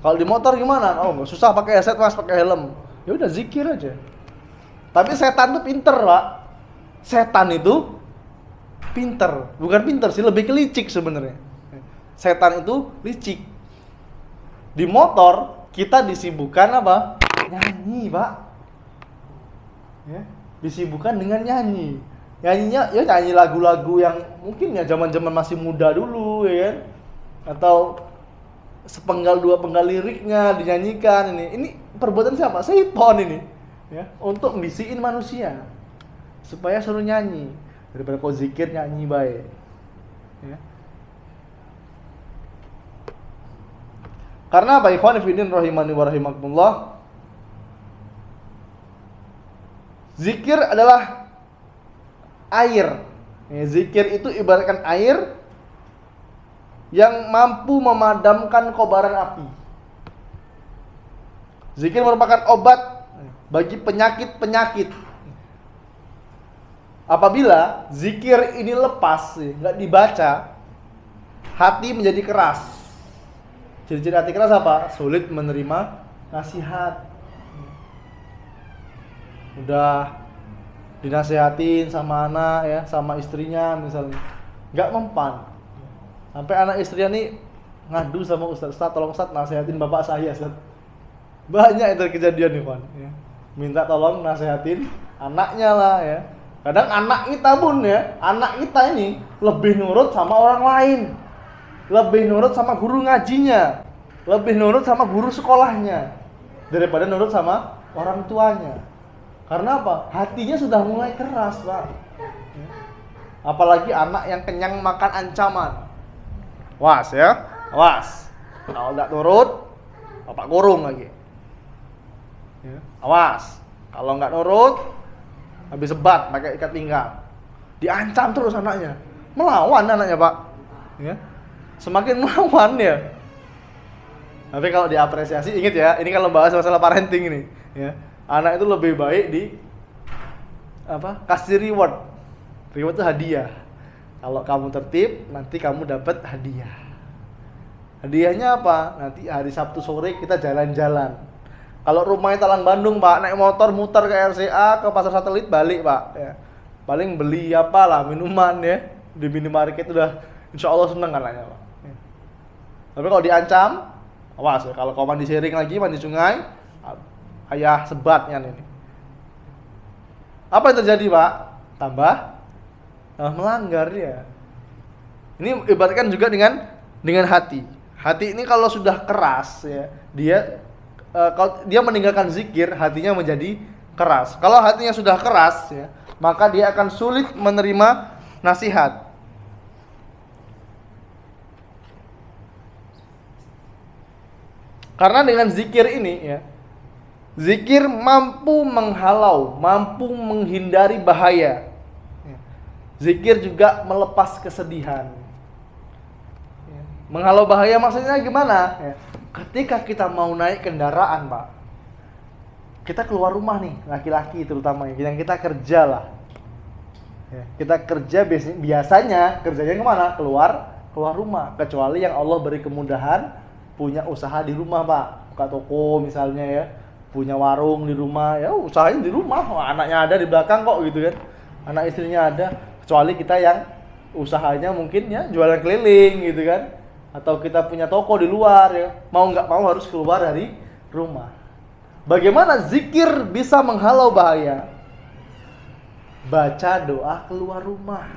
Kalau di motor gimana? Oh, nggak susah pakai headset, Mas, pakai helm. Ya udah zikir aja. Tapi setan tuh pinter, Pak. Setan itu pinter, bukan pinter sih, lebih ke licik sebenarnya. Setan itu licik. Di motor kita disibukkan apa? Nyanyi, Pak. Ya, disibukkan dengan nyanyi. Nyanyinya ya nyanyi lagu-lagu yang mungkin ya zaman-zaman masih muda dulu, ya kan? Atau sepenggal 2 penggal liriknya dinyanyikan ini. Ini perbuatan siapa? Syaitan ini. Ya, untuk mbisiin manusia supaya suruh nyanyi. Daripada kau zikir nyanyi baik. Ya. Karena apa? Ikhwan fillah rahimani wa rahimakumullah. Zikir adalah air. Ya, zikir itu ibaratkan air yang mampu memadamkan kobaran api. Zikir merupakan obat bagi penyakit-penyakit. Apabila zikir ini lepas, nggak dibaca, hati menjadi keras. Ciri-ciri hati keras apa? Sulit menerima nasihat. Udah dinasihatin sama anak ya, sama istrinya misalnya, nggak mempan. Sampai anak istrinya nih ngadu sama Ustaz, Ustaz tolong Ustaz nasihatin bapak saya Ustaz. Banyak itu kejadian nih Pak ya. Minta tolong nasihatin anaknya lah ya. Kadang anak kita pun ya, anak kita ini lebih nurut sama orang lain, lebih nurut sama guru ngajinya, lebih nurut sama guru sekolahnya daripada nurut sama orang tuanya. Karena apa? Hatinya sudah mulai keras Pak. Apalagi anak yang kenyang makan ancaman. Was ya, awas. Kalau nggak nurut, bapak kurung lagi. Ya. Awas. Kalau nggak nurut, habis sebat pakai ikat pinggang. Diancam terus anaknya. Melawan anaknya Pak. Ya. Semakin melawan ya. Tapi kalau diapresiasi, ingat ya, ini kalau bahas masalah parenting ini, ya. Anak itu lebih baik kasih reward. Reward itu hadiah. Kalau kamu tertib, nanti kamu dapat hadiah. Hadiahnya apa? Nanti hari Sabtu sore kita jalan-jalan. Kalau rumahnya Talang Bandung, Pak, naik motor muter ke RCA, ke Pasar Satelit, balik, Pak. Ya. Paling beli minuman ya. Di minimarket udah insya Allah seneng anaknya, Pak. Ya. Tapi kalau diancam, awas ya, kalau kau mandi sering lagi, mandi sungai, ayah sebatnya ini. Apa yang terjadi Pak? Tambah melanggar ya. Ini ibaratkan juga dengan hati. Hati ini kalau sudah keras ya, kalau dia meninggalkan zikir, hatinya menjadi keras. Kalau hatinya sudah keras ya, maka dia akan sulit menerima nasihat. Karena dengan zikir ini ya, zikir mampu menghalau, mampu menghindari bahaya. Zikir juga melepas kesedihan. Menghalau bahaya maksudnya gimana? Ketika kita mau naik kendaraan, Pak, kita keluar rumah nih, laki-laki terutama yang kita kerja lah. Kita kerja biasanya kerjanya kemana? Keluar rumah. Kecuali yang Allah beri kemudahan, punya usaha di rumah, Pak, buka toko misalnya ya, punya warung di rumah, ya usahanya di rumah. Anaknya ada di belakang kok gitu kan, anak istrinya ada. Kecuali kita yang usahanya mungkin ya jualan keliling gitu kan, atau kita punya toko di luar ya, mau nggak mau harus keluar dari rumah. Bagaimana zikir bisa menghalau bahaya? Baca doa keluar rumah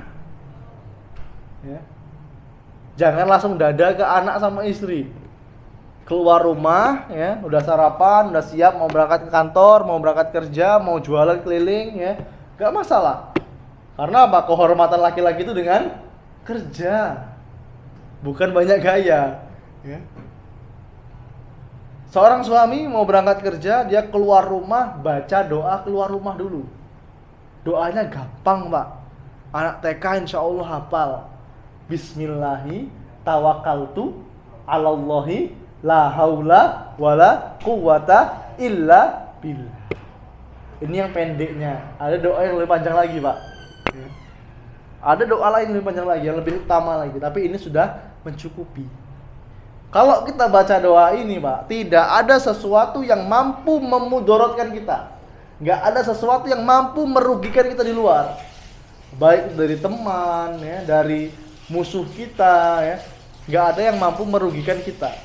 ya. Jangan langsung dada ke anak sama istri. Keluar rumah ya, udah sarapan, udah siap mau berangkat ke kantor, mau berangkat kerja, mau jualan keliling ya, gak masalah. Karena apa? Kehormatan laki-laki itu dengan kerja, bukan banyak gaya ya. Seorang suami mau berangkat kerja, dia keluar rumah, baca doa keluar rumah dulu. Doanya gampang, Pak. Anak TK insya Allah hafal. Bismillahi tawakkaltu alallahi la haula wala quwata illa billah. Ini yang pendeknya. Ada doa yang lebih panjang lagi, Pak. Ada doa lain lebih panjang lagi, yang lebih utama lagi. Tapi ini sudah mencukupi. Kalau kita baca doa ini, Pak, tidak ada sesuatu yang mampu memudorotkan kita. Nggak ada sesuatu yang mampu merugikan kita di luar. Baik dari teman, ya, dari musuh kita, ya. Nggak ada yang mampu merugikan kita.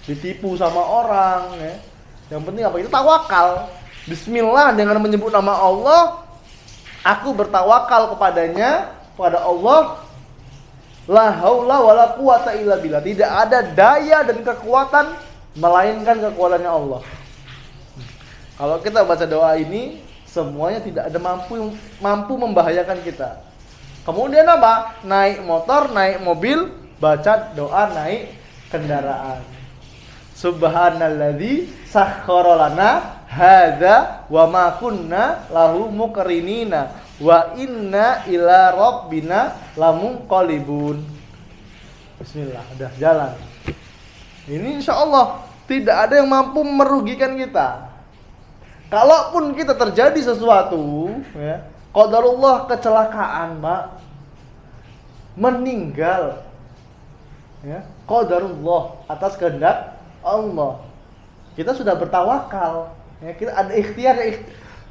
Ditipu sama orang, ya. Yang penting apa? Kita tawakal. Bismillah, dengan menyebut nama Allah, aku bertawakal kepadanya, kepada Allah. La haula wala quwata illa billah. Tidak ada daya dan kekuatan melainkan kekuatannya Allah. Kalau kita baca doa ini, semuanya tidak ada mampu membahayakan kita. Kemudian apa? Naik motor, naik mobil, baca doa naik kendaraan. Subhanalladzi sakhkhara lana hadza wa ma kunna lahu muqrinina wa inna ila rabbina lamunqalibun. Bismillah, udah jalan. Ini insya Allah tidak ada yang mampu merugikan kita. Kalaupun kita terjadi sesuatu, ya, qadarullah, kecelakaan, Pak, meninggal, ya, qadarullah, atas kehendak Allah. Kita sudah bertawakal, ya, kita ada ikhtiar,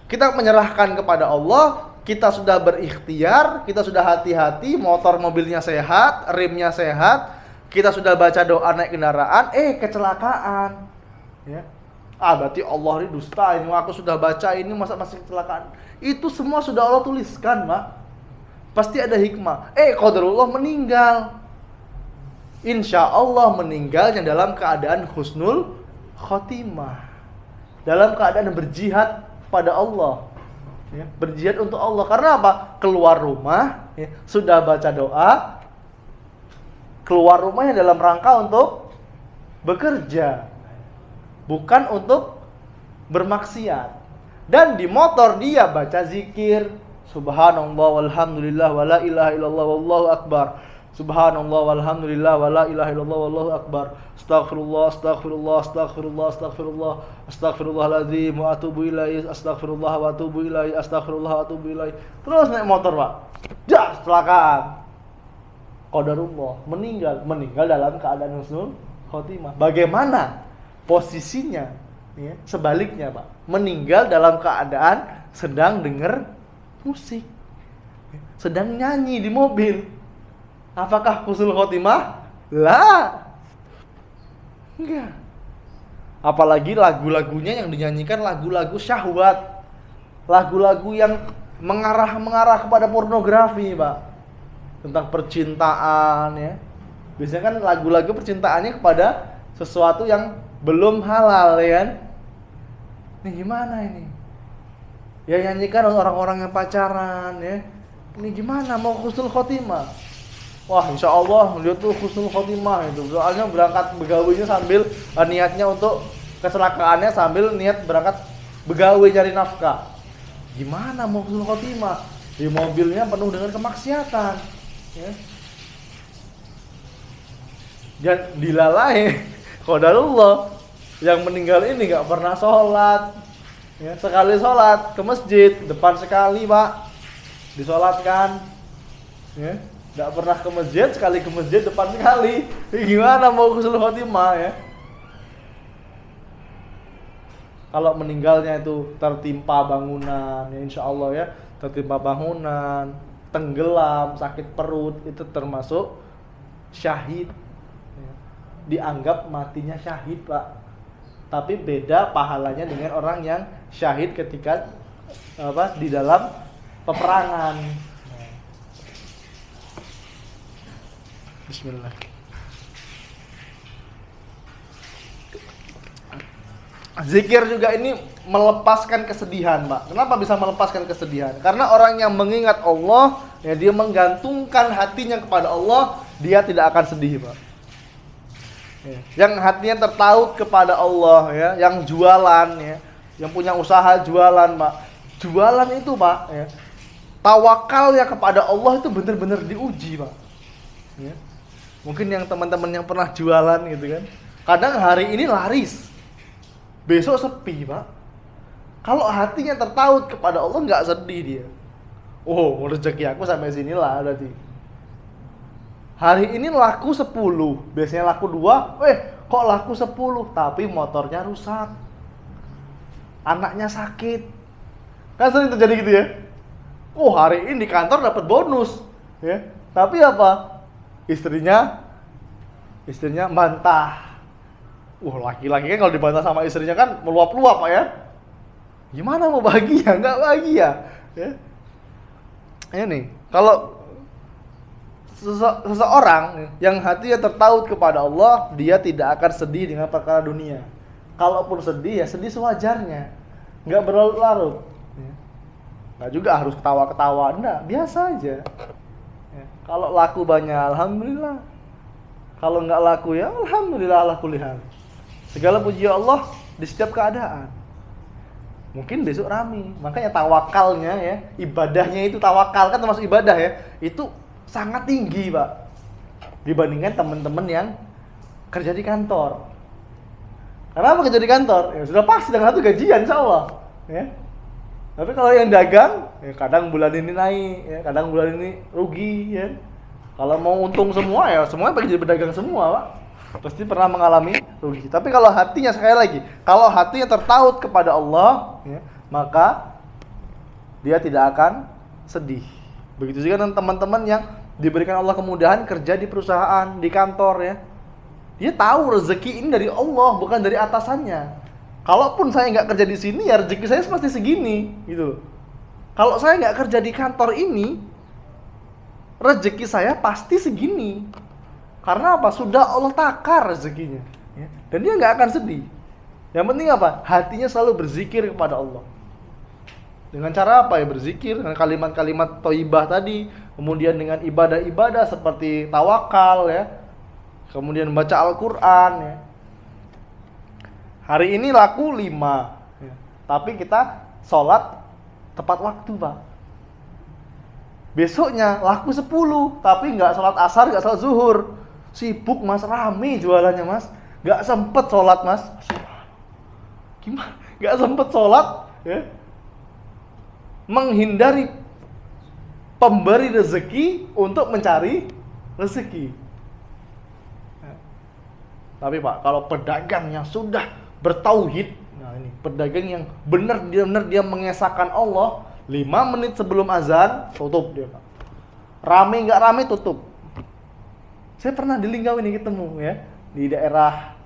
kita menyerahkan kepada Allah. Kita sudah berikhtiar, kita sudah hati-hati, motor mobilnya sehat, remnya sehat, kita sudah baca doa naik kendaraan, kecelakaan. Ya. Berarti Allah ini dusta, ini aku sudah baca ini masa masih kecelakaan. Itu semua sudah Allah tuliskan, Pak. Pasti ada hikmah. Qadarullah meninggal. Insya Allah meninggalnya dalam keadaan husnul khotimah. Dalam keadaan berjihad pada Allah. Ya, berjihad untuk Allah. Karena apa? Keluar rumah, ya, sudah baca doa. Keluar rumahnya dalam rangka untuk bekerja. Bukan untuk bermaksiat. Dan di motor dia baca zikir, subhanallah walhamdulillah wala ilaha illallah wallahu akbar. Subhanallah walhamdulillah wala ilaha illallah wallahu akbar. Astaghfirullah astaghfirullah astaghfirullah astaghfirullah astaghfirullahaladzim wa atubu ilaihi astaghfirullah wa atubu ilaihi astaghfirullah wa atubu ilaihi. Terus naik motor, Pak. Kecelakaan. Qadarullah meninggal dalam keadaan husnul khotimah. Bagaimana posisinya? Ya, sebaliknya, Pak. Meninggal dalam keadaan sedang dengar musik. Sedang nyanyi di mobil. Apakah husnul khotimah? Lah. Enggak. Apalagi lagu-lagunya yang dinyanyikan lagu-lagu syahwat. Lagu-lagu yang mengarah kepada pornografi, Pak. Tentang percintaan, ya. Biasanya kan lagu-lagu percintaannya kepada sesuatu yang belum halal, ya kan? Ini gimana ini? Ya nyanyikan orang-orang yang pacaran, ya. Ini gimana mau husnul khotimah? Wah, insya Allah dia tuh husnul khotimah itu. Soalnya berangkat begawinya sambil niatnya untuk kecelakaannya sambil niat berangkat begawi cari nafkah. Gimana mau husnul khotimah? Di mobilnya penuh dengan kemaksiatan, ya. Dan dilalai qadarullah yang meninggal ini nggak pernah sholat, ya. Sekali sholat ke masjid depan sekali, Pak, disolatkan, ya. Nggak pernah ke masjid, sekali ke masjid depan sekali. Gimana mau husnul khotimah, ya? Kalau meninggalnya itu tertimpa bangunan, ya insya Allah, ya, tertimpa bangunan, tenggelam, sakit perut, itu termasuk syahid. Dianggap matinya syahid, Pak. Tapi beda pahalanya dengan orang yang syahid ketika di dalam peperangan. Bismillah. Zikir juga ini melepaskan kesedihan, Pak. Kenapa bisa melepaskan kesedihan? Karena orang yang mengingat Allah, ya, dia menggantungkan hatinya kepada Allah, dia tidak akan sedih, Pak. Ya. Yang hatinya tertaut kepada Allah, ya, yang jualan, ya, yang punya usaha jualan, Pak. Jualan itu, Pak, ya, tawakalnya kepada Allah itu benar-benar diuji, Pak. Ya. Mungkin yang teman-teman yang pernah jualan gitu kan, kadang hari ini laris, besok sepi, Pak. Kalau hatinya tertaut kepada Allah, nggak sedih dia. Oh, rezeki aku sampai sinilah berarti. Hari ini laku 10, biasanya laku 2, kok laku 10, tapi motornya rusak, anaknya sakit. Kan sering terjadi gitu, ya. Oh, hari ini di kantor dapat bonus, ya. Tapi apa? Istrinya bantah. Laki-laki kan kalau dibantah sama istrinya kan meluap-luap, Pak, ya. Gimana mau bahagia? Nggak bahagia, ya. Ini kalau seseorang yang hatinya tertaut kepada Allah, dia tidak akan sedih dengan perkara dunia. Kalaupun sedih, ya sedih sewajarnya, nggak berlarut-larut. Nggak juga harus ketawa-ketawa, enggak, biasa aja. Kalau laku banyak, alhamdulillah. Kalau nggak laku, ya alhamdulillah ala kulli hal. Segala puji Allah di setiap keadaan. Mungkin besok rame. Makanya tawakalnya, ya, ibadahnya itu tawakal kan termasuk ibadah, ya. Itu sangat tinggi, Pak, dibandingkan teman-teman yang kerja di kantor. Kenapa kerja di kantor? Ya sudah pasti dengan satu gajian, insya Allah, ya. Tapi kalau yang dagang, ya kadang bulan ini naik, ya kadang bulan ini rugi, ya. Kalau mau untung semua, ya semuanya pengen jadi pedagang semua, Pak. Pasti pernah mengalami rugi. Tapi kalau hatinya, sekali lagi, kalau hatinya tertaut kepada Allah, ya, maka dia tidak akan sedih. Begitu juga dengan teman-teman yang diberikan Allah kemudahan kerja di perusahaan, di kantor ya. Dia tahu rezeki ini dari Allah, bukan dari atasannya. Kalaupun saya nggak kerja di sini, ya rezeki saya pasti segini, gitu. Kalau saya nggak kerja di kantor ini, rezeki saya pasti segini. Karena apa? Sudah Allah takar rezekinya. Ya. Dan dia nggak akan sedih. Yang penting apa? Hatinya selalu berzikir kepada Allah. Dengan cara apa ya? Berzikir dengan kalimat-kalimat thayyibah tadi, kemudian dengan ibadah-ibadah seperti tawakal ya. Kemudian baca Al-Qur'an ya. Hari ini laku 5 ya. Tapi kita sholat tepat waktu, Pak. Besoknya laku 10, tapi nggak sholat asar, nggak sholat zuhur. Sibuk Mas, rame jualannya Mas. Nggak sempet sholat Mas. Gimana? Nggak sempet sholat ya. Menghindari pemberi rezeki untuk mencari rezeki. Tapi Pak, kalau pedagang yang sudah bertauhid, nah ini pedagang yang benar-benar dia mengesahkan Allah, 5 menit sebelum azan tutup dia Pak. Rame nggak rame tutup. Saya pernah di Linggau ini ketemu ya, di daerah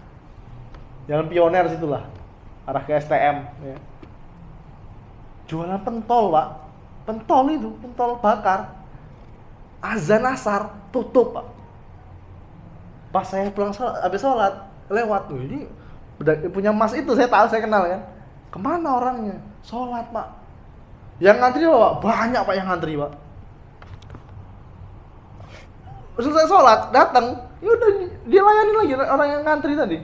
Jalan Pioner situlah, arah ke STM ya. Jualan pentol Pak, pentol itu, pentol bakar. Azan asar tutup Pak. Pas saya pulang habis sholat lewat tuh, ini punya Mas itu saya tahu, saya kenal kan. Kemana orangnya? Sholat Pak. Yang ngantri Pak, banyak Pak yang ngantri Pak. Selesai sholat datang, ya udah dia layani lagi orang yang ngantri tadi.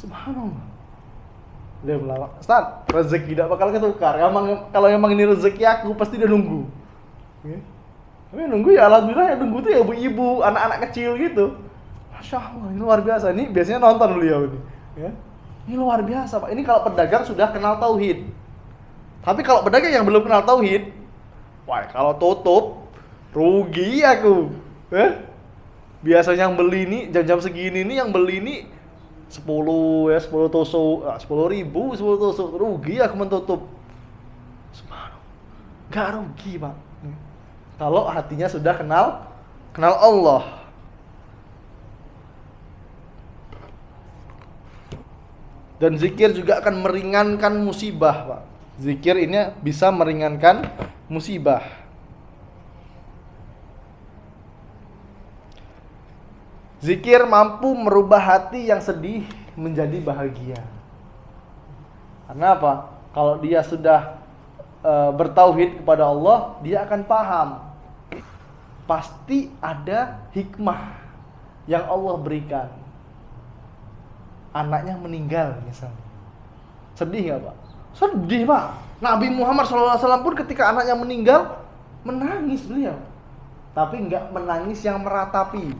Subhanallah. Dia bilang, Ustaz, rezeki tidak bakal ketukar. Kalau emang ini rezeki aku pasti dia nunggu. Ya. Tapi nunggu ya alhamdulillah, ya nunggu tuh ya ibu-ibu, anak-anak kecil gitu. Masya Allah, ini luar biasa. Ini biasanya nonton beliau ini. Ya. Ini luar biasa Pak. Ini kalau pedagang sudah kenal tauhid. Tapi kalau pedagang yang belum kenal tauhid, wah kalau tutup rugi aku. Biasanya yang beli ini jam-jam segini nih yang beli ini 10 tusuk, 10.000, 10 tusuk, rugi aku mentutup. Subhanallah. Gak rugi Pak. Kalau hatinya sudah kenal Allah. Dan zikir juga akan meringankan musibah, Pak. Zikir ini bisa meringankan musibah. Zikir mampu merubah hati yang sedih menjadi bahagia. Karena apa? Kalau dia sudah bertauhid kepada Allah, dia akan paham. Pasti ada hikmah yang Allah berikan. Anaknya meninggal misalnya. Sedih nggak Pak? Sedih Pak. Nabi Muhammad SAW pun ketika anaknya meninggal, menangis beliau. Tapi nggak menangis yang meratapi.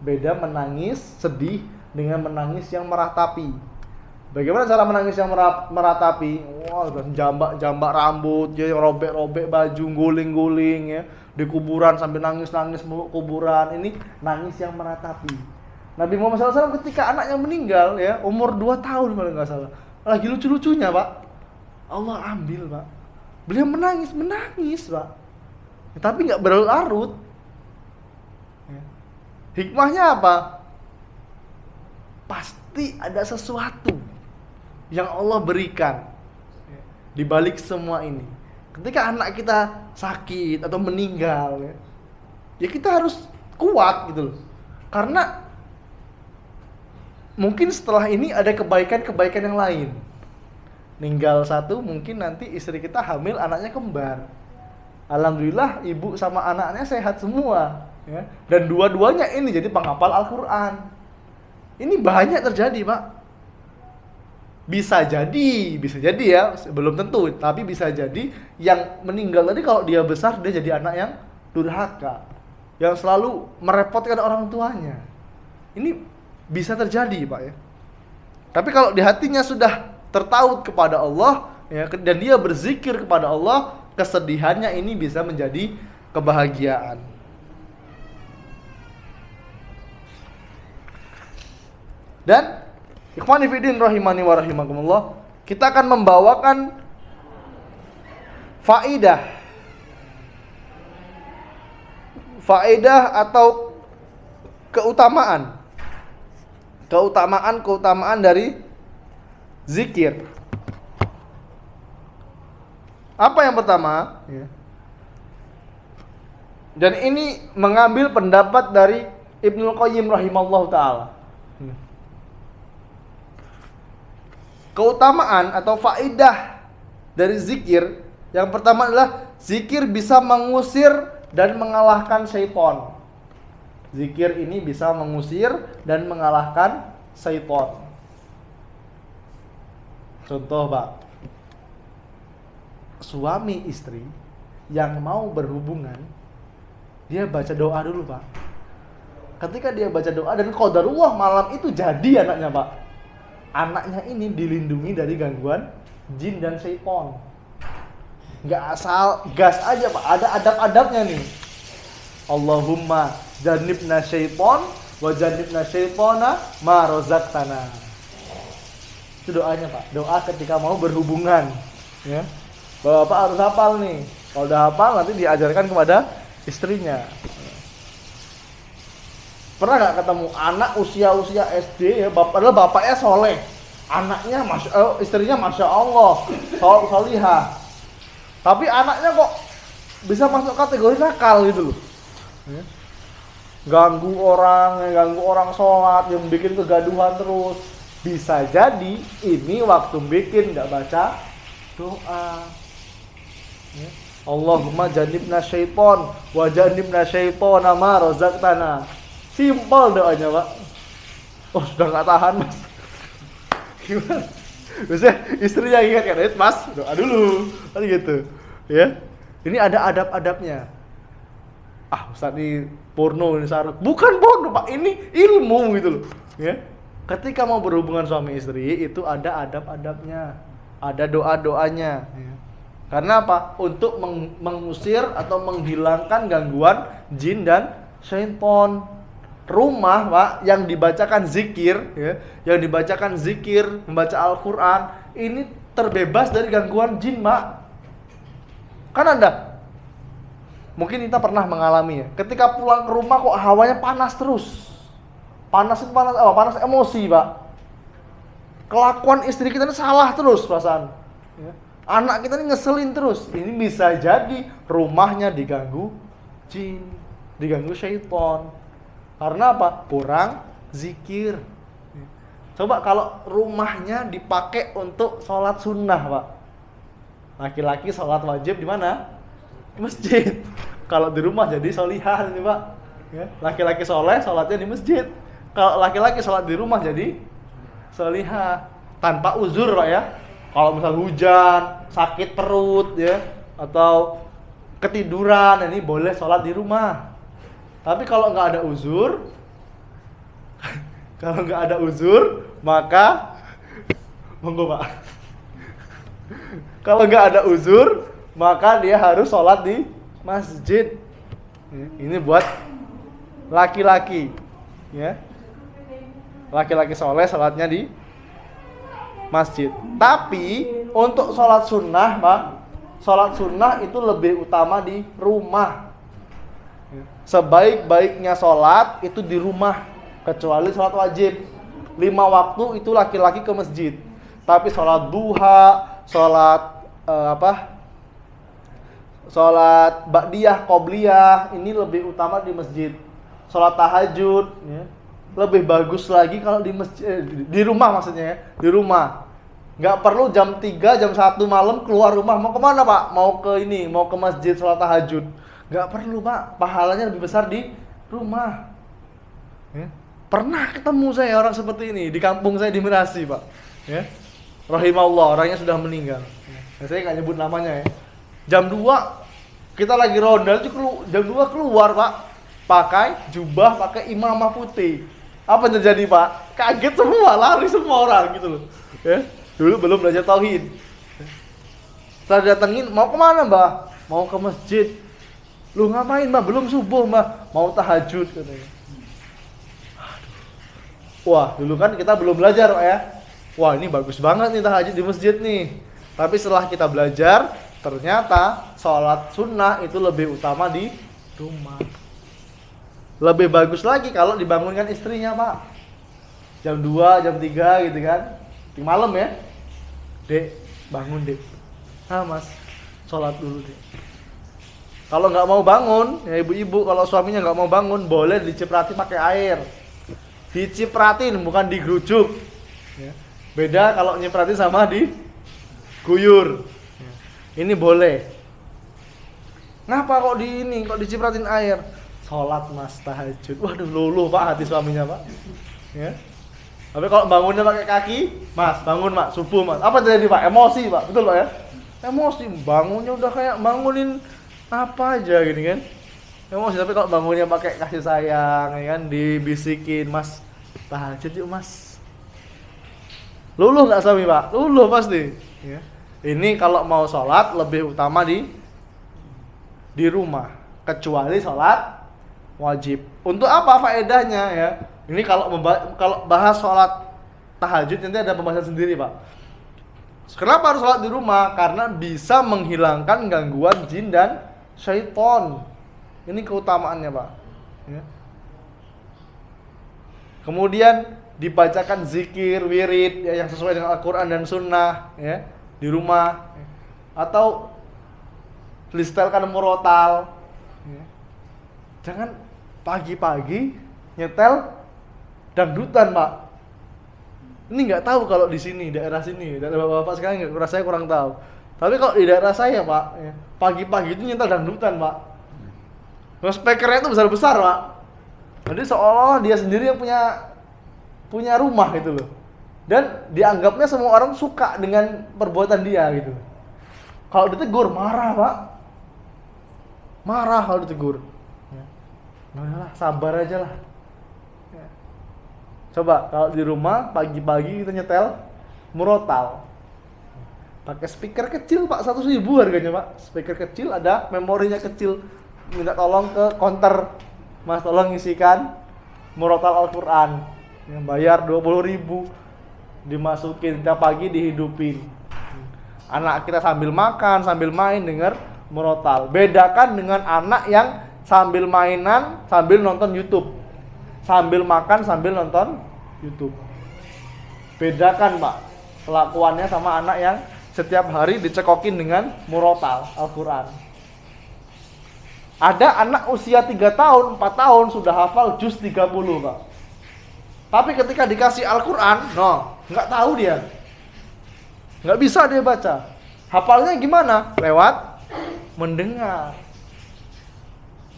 Beda menangis sedih dengan menangis yang meratapi. Bagaimana cara menangis yang meratapi? Wah, jambak rambut, dia robek-robek baju, guling-guling ya, di kuburan sambil nangis-nangis meluk kuburan. Ini nangis yang meratapi. Nabi Muhammad SAW ketika anaknya meninggal ya, umur 2 tahun kalau nggak salah, lagi lucu-lucunya Pak, Allah ambil Pak. Beliau menangis Pak. Ya, tapi nggak berlarut. Ya. Hikmahnya apa? Pasti ada sesuatu yang Allah berikan di balik semua ini. Ketika anak kita sakit atau meninggal ya kita harus kuat gitu loh. Karena mungkin setelah ini ada kebaikan-kebaikan yang lain. Ninggal satu, mungkin nanti istri kita hamil, anaknya kembar. Alhamdulillah ibu sama anaknya sehat semua ya. Dan dua-duanya ini jadi penghafal Al-Quran. Ini banyak terjadi Pak. Bisa jadi ya, belum tentu, tapi bisa jadi yang meninggal tadi kalau dia besar dia jadi anak yang durhaka, yang selalu merepotkan orang tuanya. Ini bisa terjadi Pak ya. Tapi kalau di hatinya sudah tertaut kepada Allah ya, dan dia berzikir kepada Allah, kesedihannya ini bisa menjadi kebahagiaan. Dan ikhwani fiddin rahimani wa rahimakumullah, kita akan membawakan faidah faedah atau keutamaan. Keutamaan dari zikir. Apa yang pertama? Ya. Dan ini mengambil pendapat dari Ibnul Qayyim rahimallahu ta'ala. Keutamaan atau faedah dari zikir, yang pertama adalah zikir bisa mengusir dan mengalahkan syaitan. Zikir ini bisa mengusir dan mengalahkan syaitan. Contoh, Pak. Suami istri yang mau berhubungan, dia baca doa dulu, Pak. Ketika dia baca doa dan qadarullah malam itu jadi anaknya, Pak. Anaknya ini dilindungi dari gangguan jin dan syaitan. Nggak asal gas aja, Pak. Ada adab-adabnya nih. Allahumma jannibna syaitan wa jannibna syaitana ma razaqtana. Itu doanya, Pak. Doa ketika mau berhubungan, ya. Bapak harus hafal nih. Kalau udah hafal nanti diajarkan kepada istrinya. Pernah nggak ketemu anak usia SD ya, padahal bapaknya soleh, anaknya istrinya masya Allah solihah, tapi anaknya kok bisa masuk kategori nakal gitu loh. Ganggu orang sholat, yang bikin kegaduhan terus. Bisa jadi ini waktu bikin nggak baca doa. Allahumma jannibna syaiton wa jannibna syaitona ma razaqtana. Simpel doanya, Pak. Oh, sudah nggak tahan, Mas. Gimana? Biasanya istrinya ingat kan, Mas, doa dulu. Kan gitu. Ya. Ini ada adab-adabnya. Ah, Ustaz ini porno ini sarut. Bukan porno, Pak. Ini ilmu gitu loh. Ya. Ketika mau berhubungan suami istri itu ada adab-adabnya. Ada doa-doanya, ya. Karena apa? Untuk mengusir atau menghilangkan gangguan jin dan syaitan. Rumah, Pak, yang dibacakan zikir, ya, yang dibacakan zikir, membaca Al-Quran, ini terbebas dari gangguan jin, Pak. Kan Anda, mungkin kita pernah mengalami ya, ketika pulang ke rumah kok hawanya panas terus, panas emosi, Pak. Kelakuan istri kita ini salah terus perasaan, ya. Anak kita ini ngeselin terus. Ini bisa jadi rumahnya diganggu jin, diganggu syaitan. Karena apa? Kurang zikir. Coba kalau rumahnya dipakai untuk sholat sunnah, Pak. Laki-laki sholat wajib di mana? Di masjid. Kalau di rumah jadi sholihah ini, Pak. Ya, laki-laki soleh, sholatnya di masjid. Kalau laki-laki sholat di rumah jadi sholihah. Tanpa uzur, Pak, ya. Kalau misal hujan, sakit perut, ya, atau ketiduran, ini boleh sholat di rumah. Tapi kalau nggak ada uzur, maka monggo, Pak. Kalau nggak ada uzur, maka dia harus sholat di masjid. Ini buat laki-laki, ya. Laki-laki soleh sholatnya di masjid. Tapi untuk sholat sunnah, Pak, sholat sunnah itu lebih utama di rumah. Sebaik-baiknya sholat itu di rumah, kecuali sholat wajib. 5 waktu itu laki-laki ke masjid. Tapi sholat duha, sholat sholat ba'diyah, qobliyah, ini lebih utama di masjid. Sholat tahajud, ya, lebih bagus lagi kalau di masjid, di rumah maksudnya, ya, di rumah. Nggak perlu jam 3, jam 1 malam keluar rumah. Mau kemana, Pak? Mau ke masjid sholat tahajud. Nggak perlu, Pak, pahalanya lebih besar di rumah, ya. Pernah ketemu saya orang seperti ini di kampung saya di Merasi, Pak, ya. Rahimahullah, orangnya sudah meninggal, ya. Saya nggak nyebut namanya, ya. Jam 2 kita lagi ronda, jam 2 keluar, Pak, pakai jubah, pakai imamah putih. Apa yang terjadi, Pak? Kaget semua, lari semua orang gitu loh, ya. Dulu belum belajar tauhid. Saya datengin, mau kemana, Mbak? Mau ke masjid. Lu ngapain, Mbak? Belum subuh, Mbak. Mau tahajud katanya. Wah, dulu kan kita belum belajar, Pak, ya. Wah, ini bagus banget nih tahajud di masjid nih. Tapi setelah kita belajar, ternyata sholat sunnah itu lebih utama di rumah. Lebih bagus lagi kalau dibangunkan istrinya, Pak. Jam 2, jam 3 gitu kan. Di malam ya. Dek, bangun, Dek. Ah, Mas, sholat dulu, Dek. Kalau nggak mau bangun, ya ibu-ibu kalau suaminya nggak mau bangun, boleh diciprati pakai air. Dicipratin, bukan digrujuk. Ya. Beda kalau nyipratin sama diguyur. Ini boleh. Ngapa kok kok dicipratin air? Sholat, Mas, tahajud. Waduh, luluh Pak hati suaminya, Pak. Ya. Tapi kalau bangunnya pakai kaki, Mas, bangun, Mas, subuh, Mas. Apa terjadi, Pak? Emosi, Pak. Betul, Pak ya? Emosi, bangunnya udah kayak bangunin apa aja gini kan. Emosi, tapi kalau bangunnya pakai kasih sayang, ya kan, dibisikin, Mas, tahajud yuk, Mas. Luluh nggak suami, Pak? Luluh pasti. Ya. Ini kalau mau sholat lebih utama di rumah, kecuali sholat wajib. Untuk apa faedahnya ya? Ini kalau bahas sholat tahajud nanti ada pembahasan sendiri, Pak. Kenapa harus sholat di rumah? Karena bisa menghilangkan gangguan jin dan syaitan. Ini keutamaannya, Pak. Ya. Kemudian dibacakan zikir, wirid ya, yang sesuai dengan Al-Quran dan Sunnah ya, di rumah. Atau listelkan murotal ya. Jangan pagi-pagi nyetel dangdutan, Pak. Ini nggak tahu kalau di sini, daerah sini, daerah bapak-bapak sekarang saya kurang tahu. Tapi kalau di daerah saya, Pak, ya, pagi-pagi itu nyetel dangdutan, Pak. Nah, speakernya itu besar-besar, Pak. Jadi seolah-olah dia sendiri yang punya rumah gitu loh. Dan dianggapnya semua orang suka dengan perbuatan dia gitu. Kalau ditegur marah, Pak. Marah kalau ditegur. Nah, udahlah, sabar aja lah. Ya. Coba kalau di rumah pagi-pagi kita nyetel murotal. Pakai speaker kecil, Pak, 1.000 harganya, Pak. Speaker kecil, ada memorinya kecil. Minta tolong ke counter, Mas, tolong isikan murotal Al-Quran. Yang bayar 20.000. Dimasukin tiap pagi, dihidupin. Anak kita sambil makan, sambil main denger murotal. Bedakan dengan anak yang sambil mainan, sambil nonton YouTube. Sambil makan, sambil nonton YouTube. Bedakan, Pak, kelakuannya sama anak yang setiap hari dicekokin dengan murotal Al-Quran. Ada anak usia 3 tahun, 4 tahun sudah hafal juz 30, Pak. Tapi ketika dikasih Al-Quran, nggak tahu dia. Nggak bisa dia baca. Hafalnya gimana? Lewat mendengar.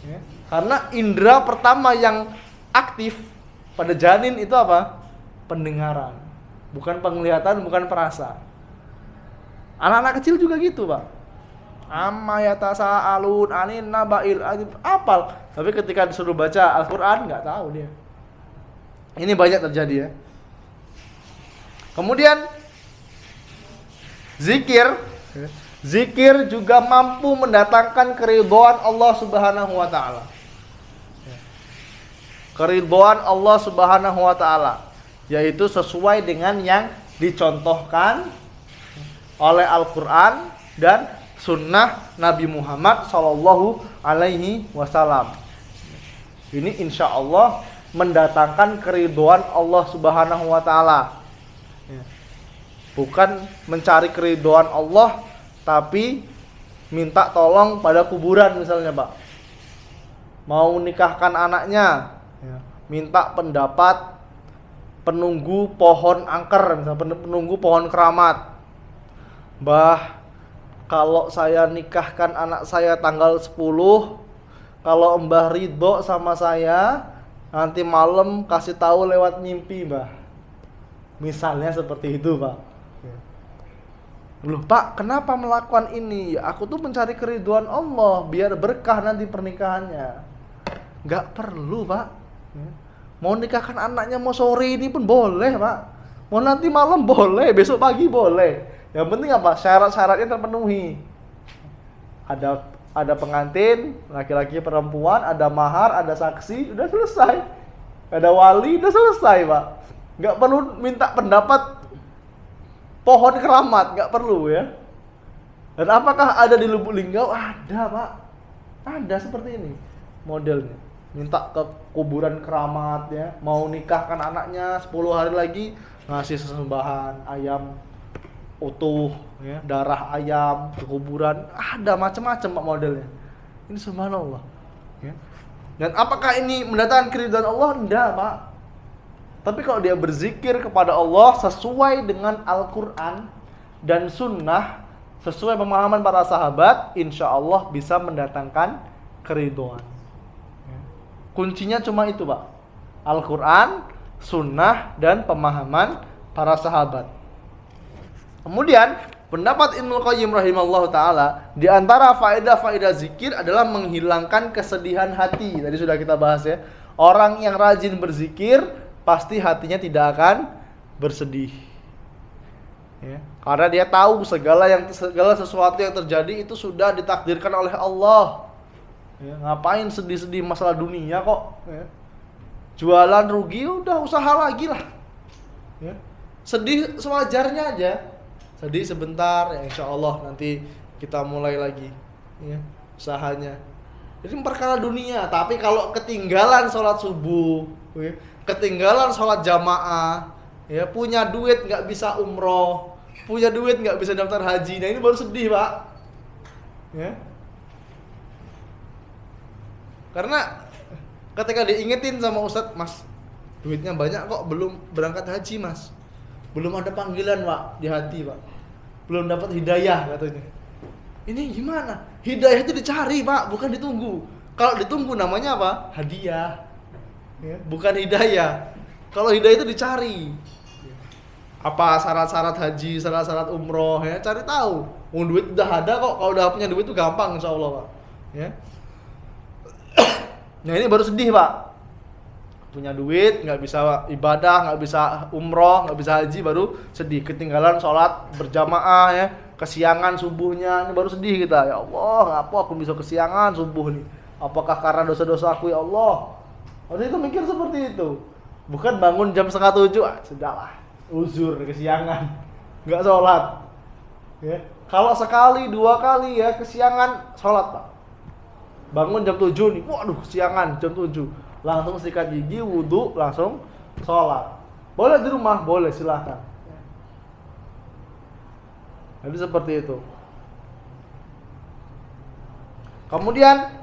Ya. Karena indera pertama yang aktif pada janin itu apa? Pendengaran. Bukan penglihatan, bukan perasa. Anak-anak kecil juga gitu, Pak. Amma yatasaalun anin naba'il adzim, apal. Tapi ketika disuruh baca Al-Quran nggak tahu dia. Ini banyak terjadi ya. Kemudian Zikir juga mampu mendatangkan keridhaan Allah Subhanahu wa taala. Keridhaan Allah Subhanahu wa taala, yaitu sesuai dengan yang dicontohkan oleh Al-Qur'an dan sunnah Nabi Muhammad sallallahu alaihi wasallam. Ini insya Allah mendatangkan keridhaan Allah Subhanahu wa taala. Bukan mencari keridhaan Allah tapi minta tolong pada kuburan misalnya, Pak. Mau nikahkan anaknya, minta pendapat penunggu pohon angker, misalnya penunggu pohon keramat. Mbah, kalau saya nikahkan anak saya tanggal 10, kalau Mbah ridho sama saya, nanti malam kasih tahu lewat mimpi, Mbah. Misalnya seperti itu, Pak. Loh, Pak, kenapa melakukan ini? Ya, aku tuh mencari keridhaan Allah biar berkah nanti pernikahannya. Nggak perlu, Pak. Mau nikahkan anaknya mau sore ini pun boleh, Pak. Mau nanti malam boleh, besok pagi boleh. Yang penting apa? Syarat-syaratnya terpenuhi. Ada pengantin, laki-laki perempuan, ada mahar, ada saksi, udah selesai. Ada wali, udah selesai, Pak. Nggak perlu minta pendapat pohon keramat, nggak perlu ya. Dan apakah ada di Lubuk Linggau? Ada, Pak. Ada seperti ini modelnya. minta ke kuburan keramat ya, mau nikahkan anaknya 10 hari lagi ngasih sesembahan ayam utuh ya, darah ayam ke kuburan, ada macam-macam Pak modelnya. Ini subhanallah ya. Dan apakah ini mendatangkan keridhaan Allah? Enggak, Pak. Tapi kalau dia berzikir kepada Allah sesuai dengan Al-Quran dan Sunnah, sesuai pemahaman para sahabat, insya Allah bisa mendatangkan keridhaan. Kuncinya cuma itu, Pak. Al-Quran, Sunnah, dan pemahaman para sahabat. Kemudian pendapat Ibnu Qayyim rahimahullah ta'ala, di antara faedah-faedah zikir adalah menghilangkan kesedihan hati. Tadi sudah kita bahas ya. Orang yang rajin berzikir pasti hatinya tidak akan bersedih ya. Karena dia tahu segala sesuatu yang terjadi itu sudah ditakdirkan oleh Allah ya. Ngapain sedih-sedih masalah dunia kok ya. Jualan rugi udah usaha lagi lah ya. Sedih sewajarnya aja, sedih sebentar ya, insya Allah nanti kita mulai lagi ya, usahanya. Jadi perkara dunia. Tapi kalau ketinggalan sholat subuh ya, ketinggalan sholat jamaah ya, punya duit nggak bisa umroh, punya duit nggak bisa daftar haji, nah ini baru sedih, Pak ya. Karena ketika diingetin sama Ustadz, Mas duitnya banyak kok belum berangkat haji, Mas, belum ada panggilan Pak di hati, Pak, belum dapat hidayah katanya. Ini gimana? Hidayah itu dicari, Pak, bukan ditunggu. Kalau ditunggu namanya apa? Hadiah ya, bukan hidayah. Kalau hidayah itu dicari. Apa syarat-syarat haji, syarat-syarat umroh ya, cari tahu. Duit udah ada kok, kalau udah punya duit itu gampang insya Allah, Pak ya. Nah ini baru sedih, Pak. Punya duit, nggak bisa ibadah, nggak bisa umroh, nggak bisa haji, baru sedih. Ketinggalan sholat berjamaah ya, kesiangan subuhnya, ini baru sedih kita. Ya Allah, ngapa aku bisa kesiangan subuh nih? Apakah karena dosa-dosa aku ya Allah? Harus itu mikir seperti itu. Bukan bangun jam 6:30, sudahlah, uzur kesiangan, nggak sholat. Ya. Kalau sekali, 2 kali ya kesiangan sholat, Pak. Bangun jam 7 nih, waduh kesiangan jam 7. Langsung sikat gigi, wudhu, langsung sholat. Boleh di rumah, boleh, silahkan. Jadi seperti itu. Kemudian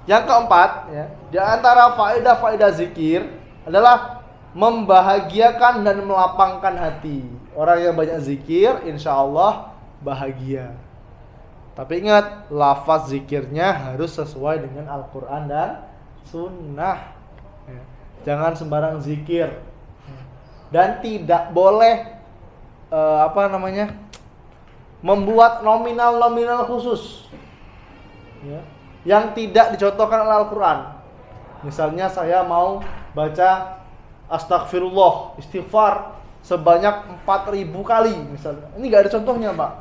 yang keempat ya, di antara faedah-faedah zikir adalah membahagiakan dan melapangkan hati. Orang yang banyak zikir insya Allah bahagia. Tapi ingat, lafaz zikirnya harus sesuai dengan Al-Quran dan Sunnah ya. Jangan sembarang zikir. Dan tidak boleh membuat nominal-nominal khusus ya, yang tidak dicontohkan oleh Al-Quran. Misalnya saya mau baca astagfirullah, istighfar sebanyak 4.000 kali misalnya. Ini nggak ada contohnya, Pak.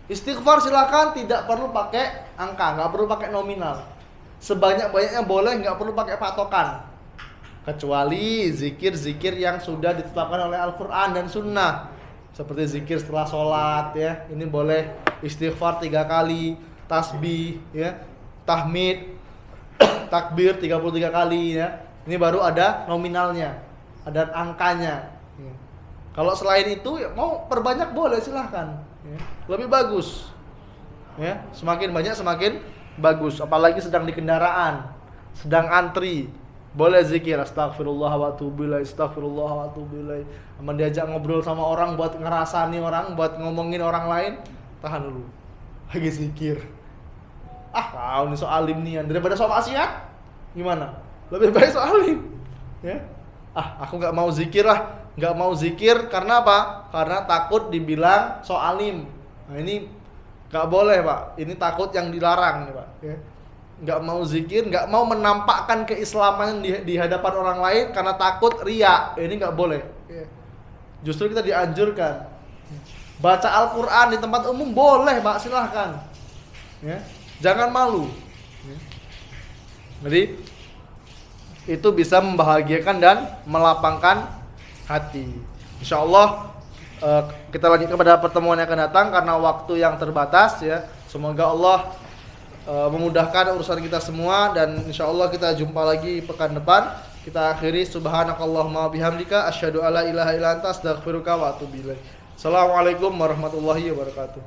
Istighfar silakan, tidak perlu pakai angka, nggak perlu pakai nominal. Sebanyak-banyaknya boleh, nggak perlu pakai patokan. Kecuali zikir-zikir yang sudah ditetapkan oleh Al-Quran dan Sunnah. Seperti zikir setelah sholat ya, ini boleh istighfar 3 kali, tasbih ya, tahmid, takbir 33 kali ya. Ini baru ada nominalnya, ada angkanya. Kalau selain itu ya, mau perbanyak boleh silahkan. Ya. Lebih bagus. Ya, semakin banyak semakin bagus. Apalagi sedang di kendaraan, sedang antri, boleh zikir astagfirullah wa atubu ilaih, astagfirullah wa atubu ilaih. Diajak ngobrol sama orang buat ngerasani orang, buat ngomongin orang lain, tahan dulu. Lagi zikir. Kau nih soal alim nih, daripada soal maksiat. Gimana? Lebih baik soal alim. Ya. Aku nggak mau zikir lah. Nggak mau zikir karena apa? Karena takut dibilang soalim. Nah ini nggak boleh, Pak. Ini takut yang dilarang nih, Pak. Ya. Nggak mau zikir, nggak mau menampakkan keislaman di hadapan orang lain karena takut riya. Ini nggak boleh. Ya. Justru kita dianjurkan baca Al-Quran di tempat umum boleh, Pak, silahkan. Ya. Jangan malu. Ya. Jadi itu bisa membahagiakan dan melapangkan hati. Insya Allah kita lanjut kepada pertemuan yang akan datang karena waktu yang terbatas ya. Semoga Allah memudahkan urusan kita semua, dan insya Allah kita jumpa lagi pekan depan. Kita akhiri subhanakallahumma bihamdika asyhadu alla ilaha illa anta astaghfiruka wa atubu ilaik. Assalamualaikum warahmatullahi wabarakatuh.